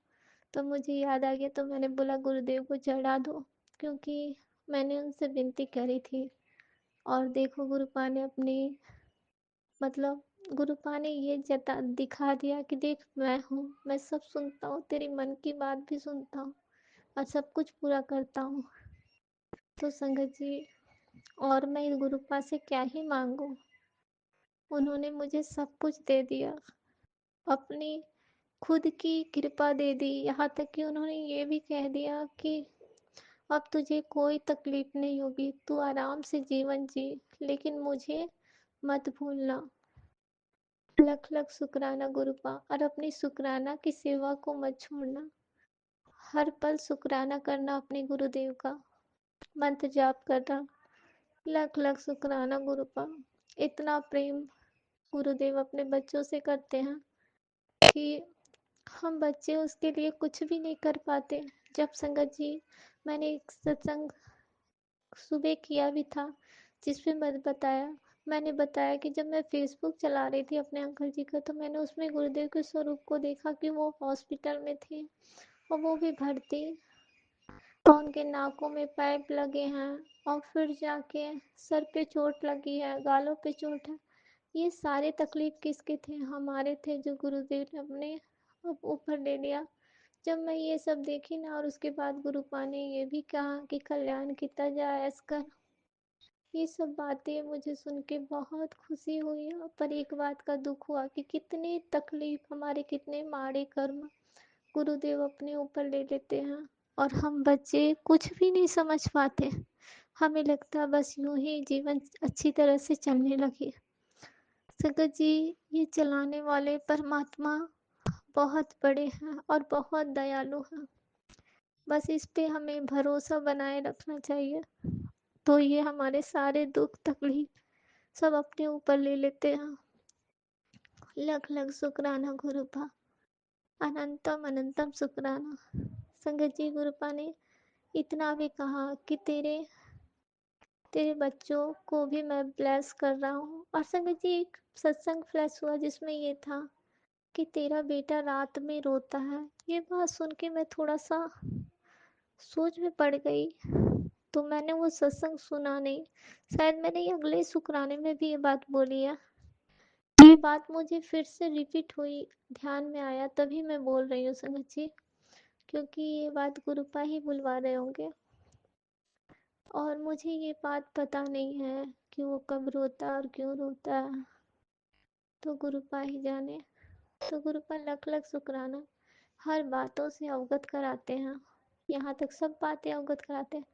तो मुझे याद आ गया, तो मैंने बोला गुरुदेव को चढ़ा दो, क्योंकि मैंने उनसे विनती करी थी। और देखो गुरुपा ने अपनी मतलब गुरुपा ने ये जता दिखा दिया कि देख मैं हूँ, मैं सब सुनता हूँ, तेरी मन की बात भी सुनता हूँ और सब कुछ पूरा करता हूँ। तो संगत जी, और मैं इस गुरुपा से क्या ही मांगू। उन्होंने मुझे सब कुछ दे दिया, अपनी खुद की कृपा दे दी। यहाँ तक कि उन्होंने ये भी कह दिया कि अब तुझे कोई तकलीफ नहीं होगी, तू आराम से जीवन जी, लेकिन मुझे मत भूलना। लख लख शुक्राना गुरुपा, और अपनी शुक्राना की सेवा को मत छोड़ना। हर पल शुक्राना करना अपने गुरुदेव का, मंत्र जाप करना। लख लख शुक्राना गुरुपा। इतना प्रेम गुरुदेव अपने बच्चों से करते हैं कि हम बच्चे उसके लिए कुछ भी नहीं कर पाते। जब संगत जी, मैंने एक सत्संग सुबह किया भी था जिसमें मैंने बताया कि जब मैं फेसबुक चला रही थी अपने अंकल जी का, तो मैंने उसमें गुरुदेव के स्वरूप को देखा कि वो हॉस्पिटल में थे और वो भी भर्ती, और उनके नाकों में पाइप लगे हैं, और फिर जाके सर पे चोट लगी है, गालों पे चोट है। ये सारे तकलीफ किसके थे? हमारे थे, जो गुरुदेव ने अपने ऊपर ले लिया। जब मैं ये सब देखी ना, और उसके बाद गुरुपा ने ये भी कहा कि कल्याण किया जाए कर, ये सब बातें मुझे सुन के बहुत खुशी हुई। पर एक बात का दुख हुआ कि कितनी तकलीफ, हमारे कितने माड़े कर्म गुरुदेव अपने ऊपर ले लेते हैं, और हम बच्चे कुछ भी नहीं समझ पाते। हमें लगता बस यूं ही जीवन अच्छी तरह से चलने लगे। संगत जी, ये चलाने वाले परमात्मा बहुत बड़े हैं और बहुत दयालु हैं। बस इस पे हमें भरोसा बनाए रखना चाहिए, तो ये हमारे सारे दुख तकलीफ सब अपने ऊपर ले लेते हैं। लख लख शुक्राना गुरुपा, अनंतम अनंतम शुक्राना। संगत जी, गुरुपा ने इतना भी कहा कि तेरे तेरे बच्चों को भी मैं ब्लेस कर रहा हूँ। और संगत जी, एक सत्संग फ्लैश हुआ जिसमें ये था कि तेरा बेटा रात में रोता है। ये बात सुन के मैं थोड़ा सा सोच में पड़ गई, तो मैंने वो सत्संग सुना नहीं। शायद मैंने ये अगले शुक्राने में भी ये बात बोली है। ये बात मुझे फिर से रिपीट हुई, ध्यान में आया, तभी मैं बोल रही हूँ संगत जी, क्योंकि ये बात गुरुपा ही बुलवा रहे होंगे। और मुझे ये बात पता नहीं है कि वो कब रोता और क्यों रोता है, तो गुरुपा ही जाने। तो गुरुपा लख लख शुक्राना, हर बातों से अवगत कराते हैं, यहाँ तक सब बातें अवगत कराते हैं।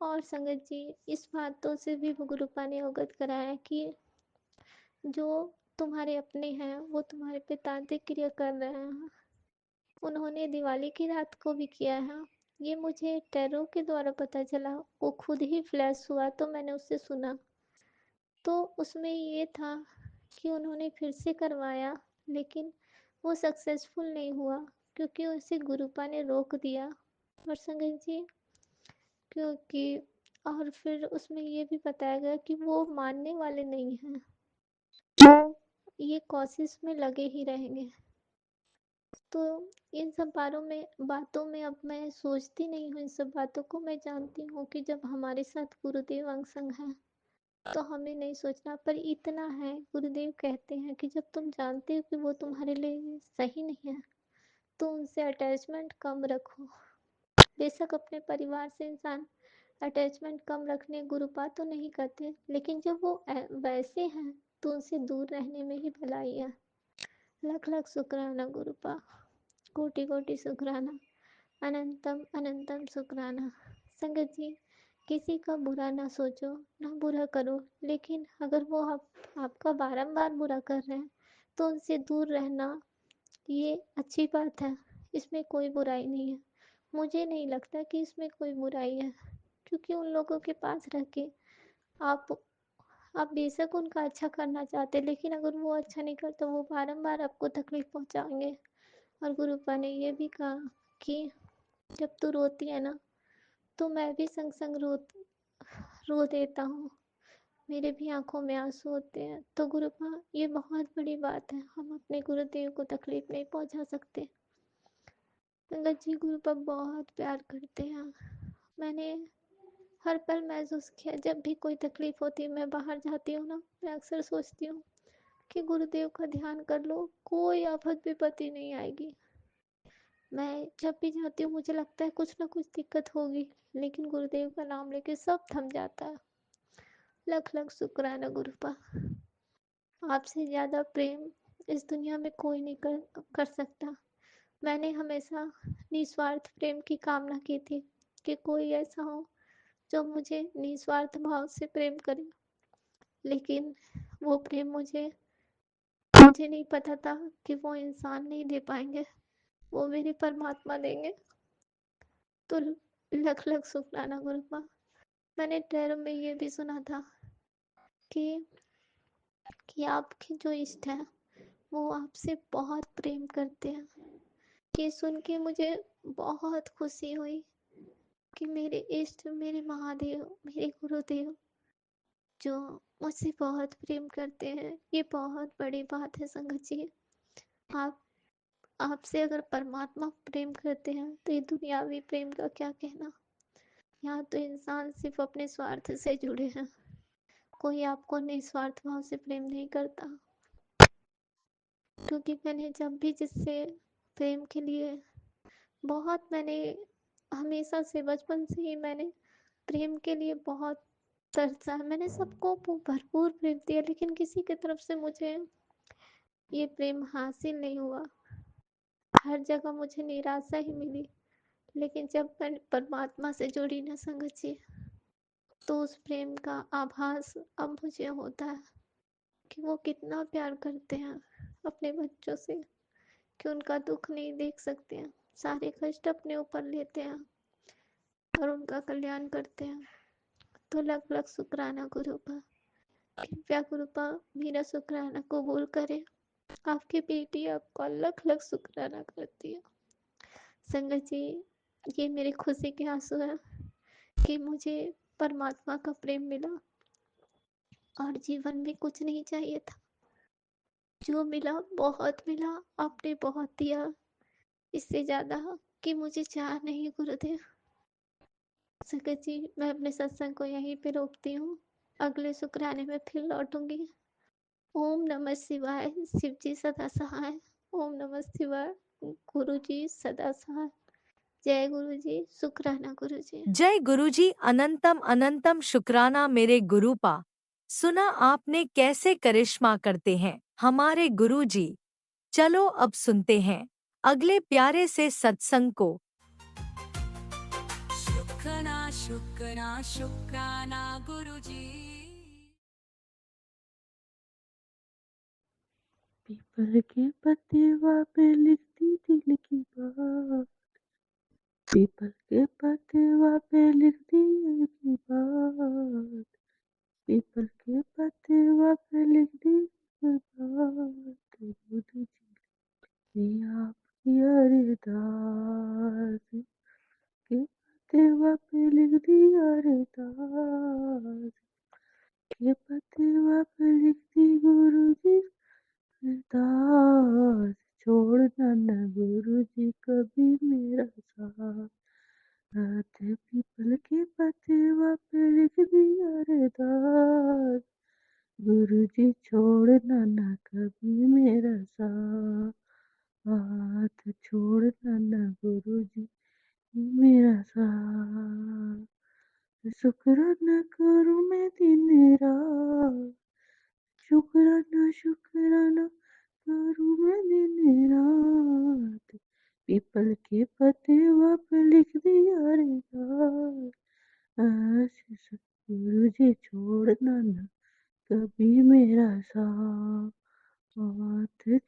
और संगत जी, इस बातों से भी गुरुपा ने अवगत कराया कि जो तुम्हारे अपने हैं वो तुम्हारे पे तांत्रिक क्रिया कर रहे हैं। उन्होंने दिवाली की रात को भी किया है। ये मुझे टैरो के द्वारा पता चला, वो खुद ही फ्लैश हुआ तो मैंने उससे सुना। तो उसमें ये था कि उन्होंने फिर से करवाया, लेकिन वो सक्सेसफुल नहीं हुआ, क्योंकि उसे गुरुपा ने रोक दिया। और संगत जी, क्योंकि और फिर उसमें ये भी बताया गया कि वो मानने वाले नहीं हैं, वो ये कोशिश में लगे ही रहेंगे। तो इन सब बातों में अब मैं सोचती नहीं हूँ। इन सब बातों को मैं जानती हूँ कि जब हमारे साथ गुरुदेव अंग संग है तो हमें नहीं सोचना। पर इतना है, गुरुदेव कहते हैं कि जब तुम जानते हो कि वो तुम्हारे लिए सही नहीं है, तो उनसे अटैचमेंट कम रखो। बेशक अपने परिवार से इंसान अटैचमेंट कम रखने गुरुपा तो नहीं करते, लेकिन जब वो वैसे हैं तो उनसे दूर रहने में ही भलाई है। लख लख शुक्राना गुरुपा, कोटि कोटि शुक्राना, अनंतम अनंतम शुक्राना। संगत जी, किसी का बुरा ना सोचो, ना बुरा करो, लेकिन अगर वो आपका बारंबार बुरा कर रहे हैं तो उनसे दूर रहना ये अच्छी बात है, इसमें कोई बुराई नहीं है। मुझे नहीं लगता कि इसमें कोई बुराई है, क्योंकि उन लोगों के पास रह के आप आप बेशक उनका अच्छा करना चाहते, लेकिन अगर वो अच्छा नहीं करते वो बारंबार आपको तकलीफ पहुंचाएंगे। और गुरुपा ने ये भी कहा कि जब तू रोती है ना, तो मैं भी संग संग रो देता हूँ। मेरे भी आँखों में आँसू होते हैं। तो गुरुपा ये बहुत बड़ी बात है, हम अपने गुरुदेव को तकलीफ़ नहीं पहुँचा सकते। संगत जी गुरुपा बहुत प्यार करते हैं। मैंने हर पल महसूस किया, जब भी कोई तकलीफ़ होती है, मैं बाहर जाती हूँ ना, मैं अक्सर सोचती हूँ कि गुरुदेव का ध्यान कर लो, कोई आफत विपत्ति नहीं आएगी। मैं जब भी जाती हूँ मुझे लगता है कुछ ना कुछ दिक्कत होगी, लेकिन गुरुदेव का नाम लेके सब थम जाता है। लख लख शुक्राना गुरुपा, आपसे ज़्यादा प्रेम इस दुनिया में कोई नहीं कर सकता। मैंने हमेशा निस्वार्थ प्रेम की कामना की थी कि कोई ऐसा हो जो मुझे निस्वार्थ भाव से प्रेम करे, लेकिन वो प्रेम मुझे मुझे नहीं पता था कि वो इंसान नहीं दे पाएंगे, वो मेरे परमात्मा देंगे। तो लख लख शुक्राना गुरुपा। मैंने टैरो में ये भी सुना था कि आपके जो इष्ट हैं वो आपसे बहुत प्रेम करते हैं। ये सुन के मुझे बहुत खुशी हुई कि मेरे इष्ट, मेरे महादेव, मेरे गुरुदेव जो मुझसे बहुत प्रेम करते हैं, ये बहुत बड़ी बात है संगत जी। आप आपसे अगर परमात्मा प्रेम करते हैं तो ये दुनियावी प्रेम का क्या कहना। यहाँ तो इंसान सिर्फ अपने स्वार्थ से जुड़े हैं, कोई आपको निस्वार्थ भाव से प्रेम नहीं करता। क्योंकि मैंने जब भी जिससे प्रेम के लिए मैंने हमेशा से बचपन से ही मैंने प्रेम के लिए बहुत तरसा है। मैंने सबको भरपूर प्रेम दिया, लेकिन किसी की तरफ से मुझे ये प्रेम हासिल नहीं हुआ। हर जगह मुझे निराशा ही मिली। लेकिन जब मैं परमात्मा से जुड़ी ना संगत जी, तो उस प्रेम का आभास अब मुझे होता है कि वो कितना प्यार करते हैं अपने बच्चों से, कि उनका दुख नहीं देख सकते हैं, सारे कष्ट अपने ऊपर लेते हैं और उनका कल्याण करते हैं। तो लख लख शुक्राना गुरुपा। कृपया गुरुपा मेरा शुक्राना कबूल करें। आपकी बेटी आपका लख लख शुक्राना करती है। संगत जी, ये मेरी खुशी के आंसू हैं कि मुझे परमात्मा का प्रेम मिला और जीवन में कुछ नहीं चाहिए था। जो मिला बहुत मिला, आपने बहुत दिया, इससे ज़्यादा कि मुझे चाह नहीं गुरुदेव। संगत जी, मैं अपने सत्संग को यहीं पे रोकती हूँ, अगले शुक्राने में फिर लौटूंगी। ओम नमः शिवाय। शिव जी सदा सहाय। ओम नमः शिवाय। गुरु जी सदा सहाय। जय गुरु जी। शुक्राना गुरु जी। जय गुरुजी, अनंतम अनंतम शुक्राना मेरे गुरुपा। सुना आपने कैसे करिश्मा करते हैं हमारे गुरुजी। चलो अब सुनते हैं अगले प्यारे से सत्संग को। शुक्राना शुक्राना शुक्राना गुरुजी। पीपल के पत्ते पे लिखती दिल की बात, पीपल के पत्ते पे लिखती दिल की बात, पीपल के पत्ते पे लिखती दिल की बात, गुरु जी आपकी अरदास के पत्ते पे लिखती अरदास, के पत्ते पे लिखती गुरु जी अरदास, छोड़ना न गुरु जी कभी मेरा साथ, पीपल के पत्ते पे लिख दिया अरदास, गुरु जी छोड़ना न कभी मेरा साथ, छोड़ना न गुरु जी मेरा साथ, शुक्राना करूं मैं दिन रात, शुक्राना शुक्राना करूं मैं दिन रात, पीपल के पत्ते पे लिख दिया अरदास, गुरु जी छोड़ना न कभी मेरा साथ,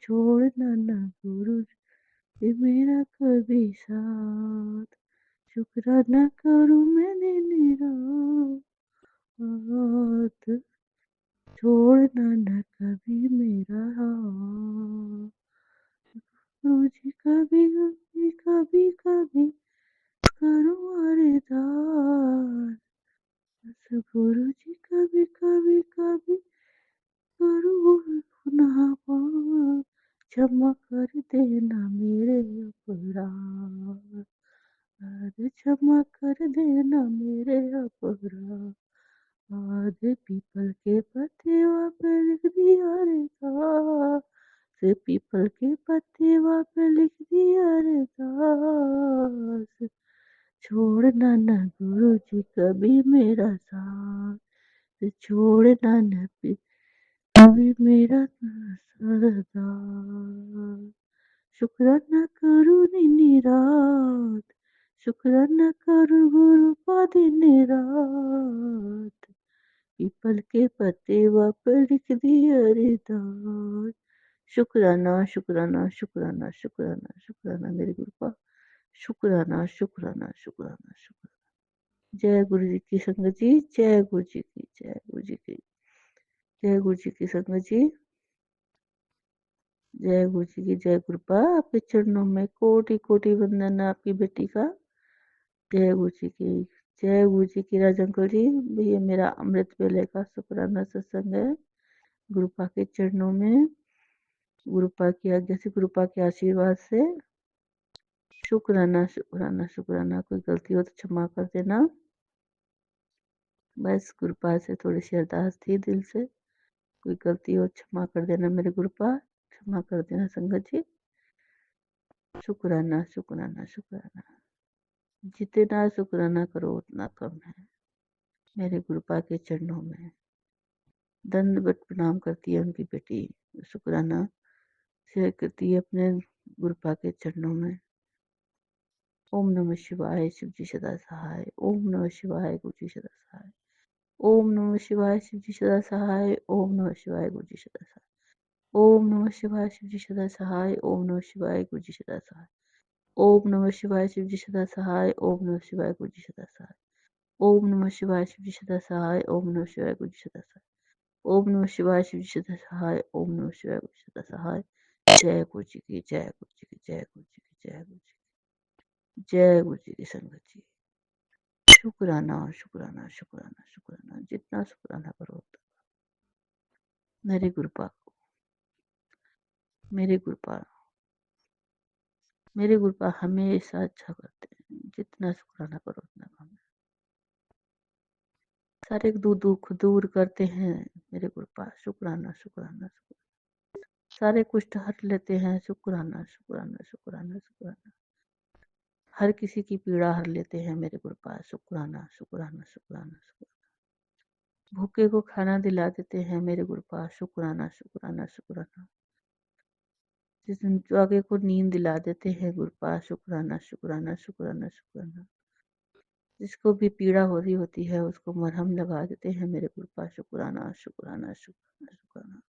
छोड़ना न गुरु जी मेरा कभी साथ, शुक्राना करूं मैं दिन रात, छोड़ना न कभी मेरा हाथ, गुरुजी कभी कभी कभी कभी करूं अरदास, गुरु जी कभी कभी कभी करूँ गुनाह माफ, क्षमा कर देना मेरे अपराध, अरे क्षमा कर देना मेरे अपराध। आधे पीपल के पत्ते पे लिख दिया रे दास, से पीपल के पत्ते पे लिख दिया रे दास। छोड़ना न गुरु जी कभी मेरा साथ, छोड़ना न कभी मेरा सरदार। शुक्राना करूँ दिन रात, शुक्राना करूँ गुरु का दिन रात। पीपल के पत्ते पर लिख दिया रे दास। शुक्राना शुक्राना शुक्राना शुक्राना शुक्राना मेरे गुरु का, शुक्राना शुक्राना शुक्राना शुक्राना। जय गुरु जी की संगत जी, जय गुरु जी की, जय गुरु जी की, जय गुरु जी की संगत जी, जय गुरु जी की जय कृपा। आपके चरणों में कोटि कोटि वंदन आपकी बेटी का। जय गुरु जी की, जय गुरु जी की। राज अंकल जी, ये मेरा अमृत वेले का शुक्राना सत्संग है। गुरुपा के चरणों में, गुरुपा की आज्ञा से, गुरुपा के आशीर्वाद से शुक्राना शुक्राना शुक्राना। कोई गलती हो तो क्षमा कर देना। बस गुरुपा से थोड़ी सी अरदास थी दिल से, कोई गलती हो क्षमा कर देना मेरे गुरुपा, क्षमा कर देना संगत जी। शुक्राना शुक्राना शुक्राना। जितना शुक्राना करो उतना कम है। मेरे गुरुपा के चरणों में दंडवत प्रणाम करती है उनकी बेटी, शुक्राना शेयर करती है अपने गुरुपा के चरणों में। ओम नमः शिवाय, शिव जी सदा सहाय। ओम नमः शिवाय, गुरु जी सदा सहाय। ओम नमः शिवाय, शिव जी सदा सहाय। ओम नमः शिवाय, गुरु जी सदा सहाय। ओम नमः शिवाय, शिव जी सदा सहाय। ओम नमः शिवाय, गुरु जी सदा सहाय। ओम नमः शिवाय, शिव जी सदा सहाय। ओम नमः शिवाय, गुरु जी सदा सहाय। ओम नमः शिवाय, शिव जी सदा सहाय। ओम नमः शिवाय, गुरु जी सदा सहाय। ओम नमः शिवाय, शिव जी सदा सहाय। ओम नमः शिवाय, गुरु जी सदा सहाय। जय गुरु जी की, जय गुरु जी की, जय गुरु जी की, जय गुरु जी की, जय गुरु जी की संगत जी। शुक्राना शुक्राना शुक्राना शुक्राना, जितना शुक्राना करो उतना। मेरे गुरुपा को, मेरे गुरुपा, मेरे गुरुपा हमेशा अच्छा करते हैं। जितना शुक्राना करो उतना कम है। सारे दुख दूर करते हैं मेरे गुरुपा। शुक्राना शुक्राना शुक्राना। सारे कुष्ठ हट लेते हैं। शुक्राना शुक्राना शुक्राना शुक्राना। हर किसी की पीड़ा हर लेते हैं मेरे गुरुपाद। शुक्राना शुक्राना शुक्राना शुक्राना। भूखे को खाना दिला देते हैं मेरे गुरुपाद। शुक्राना शुक्राना शुक्राना। जिस जागे को नींद दिला देते हैं गुरुपाद। शुक्राना शुक्राना शुक्राना शुक्राना। जिसको भी पीड़ा हो रही होती है उसको मरहम लगा देते हैं मेरे गुरुपाद। शुक्राना शुक्राना शुक्राना शुक्राना।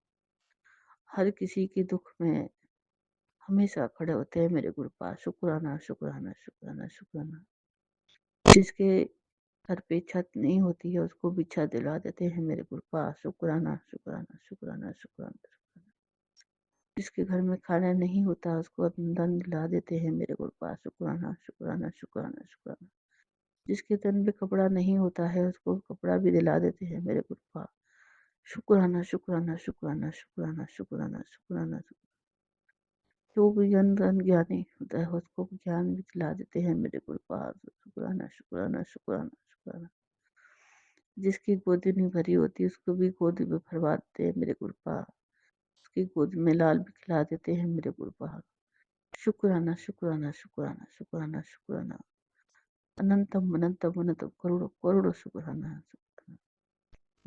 हर किसी के दुख में हमेशा खड़े होते हैं मेरे गुरुपाद। शुक्राना शुक्राना शुक्राना शुक्राना। जिसके घर पे छत नहीं होती है उसको भी छत दिला देते हैं मेरे गुरुपाद। शुक्राना शुक्राना शुक्राना शुक्राना। जिसके घर में खाना नहीं होता उसको धन दिला देते हैं मेरे गुरुपाद। शुक्राना शुक्राना शुक्राना शुक्राना। जिसके तन में कपड़ा नहीं होता है उसको कपड़ा भी दिला देते हैं मेरे गुरुपाद। शुक्राना शुक्राना शुक्राना शुक्राना शुक्राना शुक्राना। जो भी ज्ञानी होता है उसको ज्ञान भी दिला देते हैं मेरे गुरुपाद। शुक्राना शुक्राना शुक्राना शुक्राना। जिसकी गोदी नहीं भरी होती उसको भी गोदी में भरवा देते हैं मेरे गुरुपाद। उसकी गोद में लाल भी खिला देते हैं मेरे गुरुपाद। शुक्राना शुक्राना शुक्राना शुक्राना शुक्राना। अनंतम अनंतम अनंतम करोड़ों करोड़ों शुक्राना शुक्राना।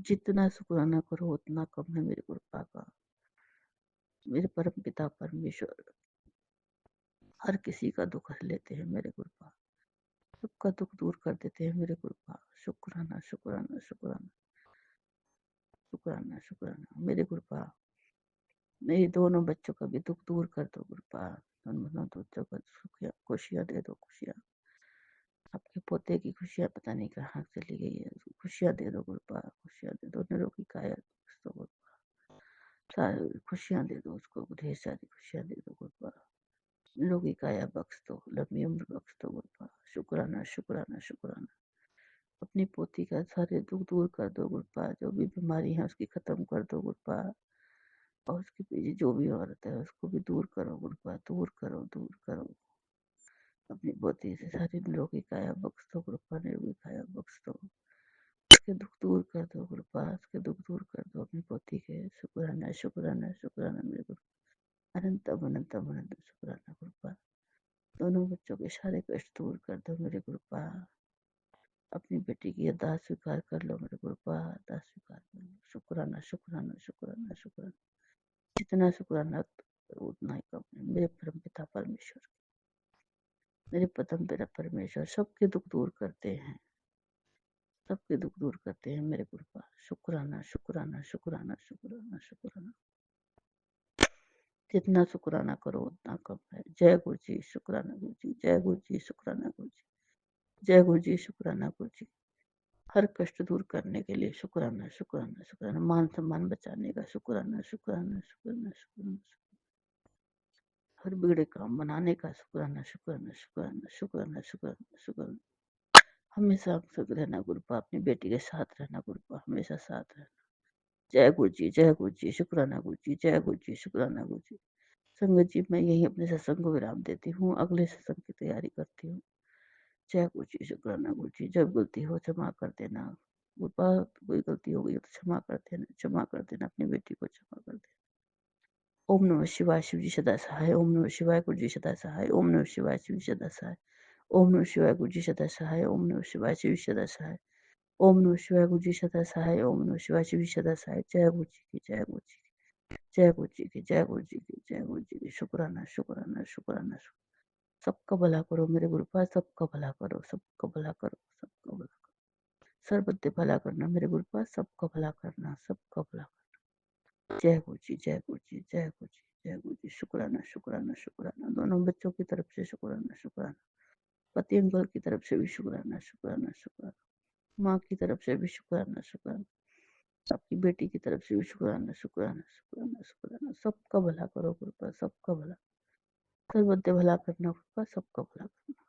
जितना शुक्राना करो उतना कम है मेरे गुरुपा का। मेरे परम पिता परमेश्वर हर किसी का दुख हर लेते हैं मेरे गुरुपा। सबका दुख दूर कर देते हैं मेरे गुरुपा। शुक्राना शुक्राना शुक्राना शुक्राना शुक्राना। मेरे गुरुपा मेरे दोनों बच्चों का भी दुख दूर कर दो गुरुपा। दोनों बच्चों को खुशियाँ दे दो। खुशियाँ, आपके पोते की खुशियाँ पता नहीं कहाँ चली गई है। खुशियाँ दे दो गुरुपा, खुशियाँ दे दो। निरोगी काया बख्श दो गुरुपा। सारी खुशियाँ दे दो उसको, ढेर सारी खुशियाँ दे दो गुरुपा। निरोगी काया बख्श दो, लंबी उम्र बख्श दो गुरुपा। शुक्राना शुक्राना शुक्राना। अपनी पोती का सारे दुख दूर कर दो गुरुपा, जो भी बीमारी है उसकी खत्म कर दो गुरुपा, और उसके पीछे जो भी औरत है उसको भी दूर करो गुरुपा, दूर करो, दूर करो। अपनी पोती से सारी दिलों की काया बख्श दो गुरुपा, निरोगी काया बख्श दो, उसके दुख दूर कर दो गुरुपा, उसके दुख दूर कर दो अपनी पोती के। शुक्राना शुक्राना शुक्राना मेरे गुरु, अनंतम अनंतम अनंत शुक्राना गुरुपा। दोनों बच्चों के सारे कष्ट दूर कर दो मेरे गुरुपा। अपनी बेटी की अरदास स्वीकार कर लो मेरे गुरुपा, अरदास स्वीकार कर लो। शुक्राना शुक्राना शुक्राना शुक्राना, जितना शुक्राना उतना ही कम है मेरे परम पिता परमेश्वर, मेरे परम पिता परमेश्वर सबके दुख दूर करते हैं, सबके दुख दूर करते हैं मेरे गुरुपा। शुक्राना शुक्राना शुक्राना शुक्राना शुक्राना, जितना शुक्राना करो उतना कम है। जय गुरु जी, शुक्राना गुरु जी, जय गुरु जी, शुक्राना गुरु जी, जय गुरु जी, शुक्राना गुरु जी। हर कष्ट दूर करने के लिए शुक्राना शुक्राना शुक्राना, मान सम्मान बचाने का शुक्राना शुक्राना शुक्राना शुक्राना, हर बिगड़े काम बनाने का शुक्राना शुक्राना शुक्राना शुक्राना शुक्राना शुक्राना। हमेशा खुश रहना गुरुपा, अपनी बेटी के साथ रहना गुरुपा, हमेशा साथ रहना। जय गुरु जी, जय गुरु जी, शुक्राना गुरु जी, जय गुरु जी, शुक्राना गुरु जी। संगत जी, मैं यही अपने सत्संग को विराम देती हूँ, अगले सत्संग की तैयारी करती हूँ। जय गुरु जी, शुक्राना गुरु जी। जब गलती हो क्षमा कर देना गुरुपा, कोई गलती हो गई हो तो क्षमा कर देना, क्षमा कर देना, अपनी बेटी को क्षमा कर देना। ओम नमः शिवाय, शिव जी सदा सहाय। ओम नमः शिवाय, गुरु जी सदा सहाय। ओम नमः शिवाय, शिव जी सदा सहाय। ओम नमः शिवाय, गुरु जी सदा सहाय। ओम नमः शिवाय, शिव जी सदा सहाय। ओम नमः शिवाय, गुरु जी सदा सहाय। ओम नमः शिवाय, शिव जी सदा सहाय। जय गुरु जी की, जय गुरु जी की, जय गुरु जी की, जय गुरु जी की, जय गुरु जी की। शुक्राना शुक्राना शुक्राना। सबका भला करो मेरे गुरुपा, सबका भला करो, सबका भला करो, सबका भला करो। सर्वत्र भला करना मेरे गुरुपा, सबका भला करना, सबका भला करना। जय गुरु जी, जय गुरु जी, जय गुरु जी, जय गुरु जी। शुक्राना शुक्राना शुक्राना, दोनों बच्चों की तरफ से शुक्राना शुक्राना, पति अंकल की तरफ से भी शुक्राना शुक्राना शुक्राना, माँ की तरफ से भी शुक्राना शुक्राना, आपकी बेटी की तरफ से भी शुक्राना शुक्राना शुक्राना शुक्राना। सबका भला करो गुरुपा, सबका भला, सर्वत्र भला करना गुरुपा, सबका भला करना।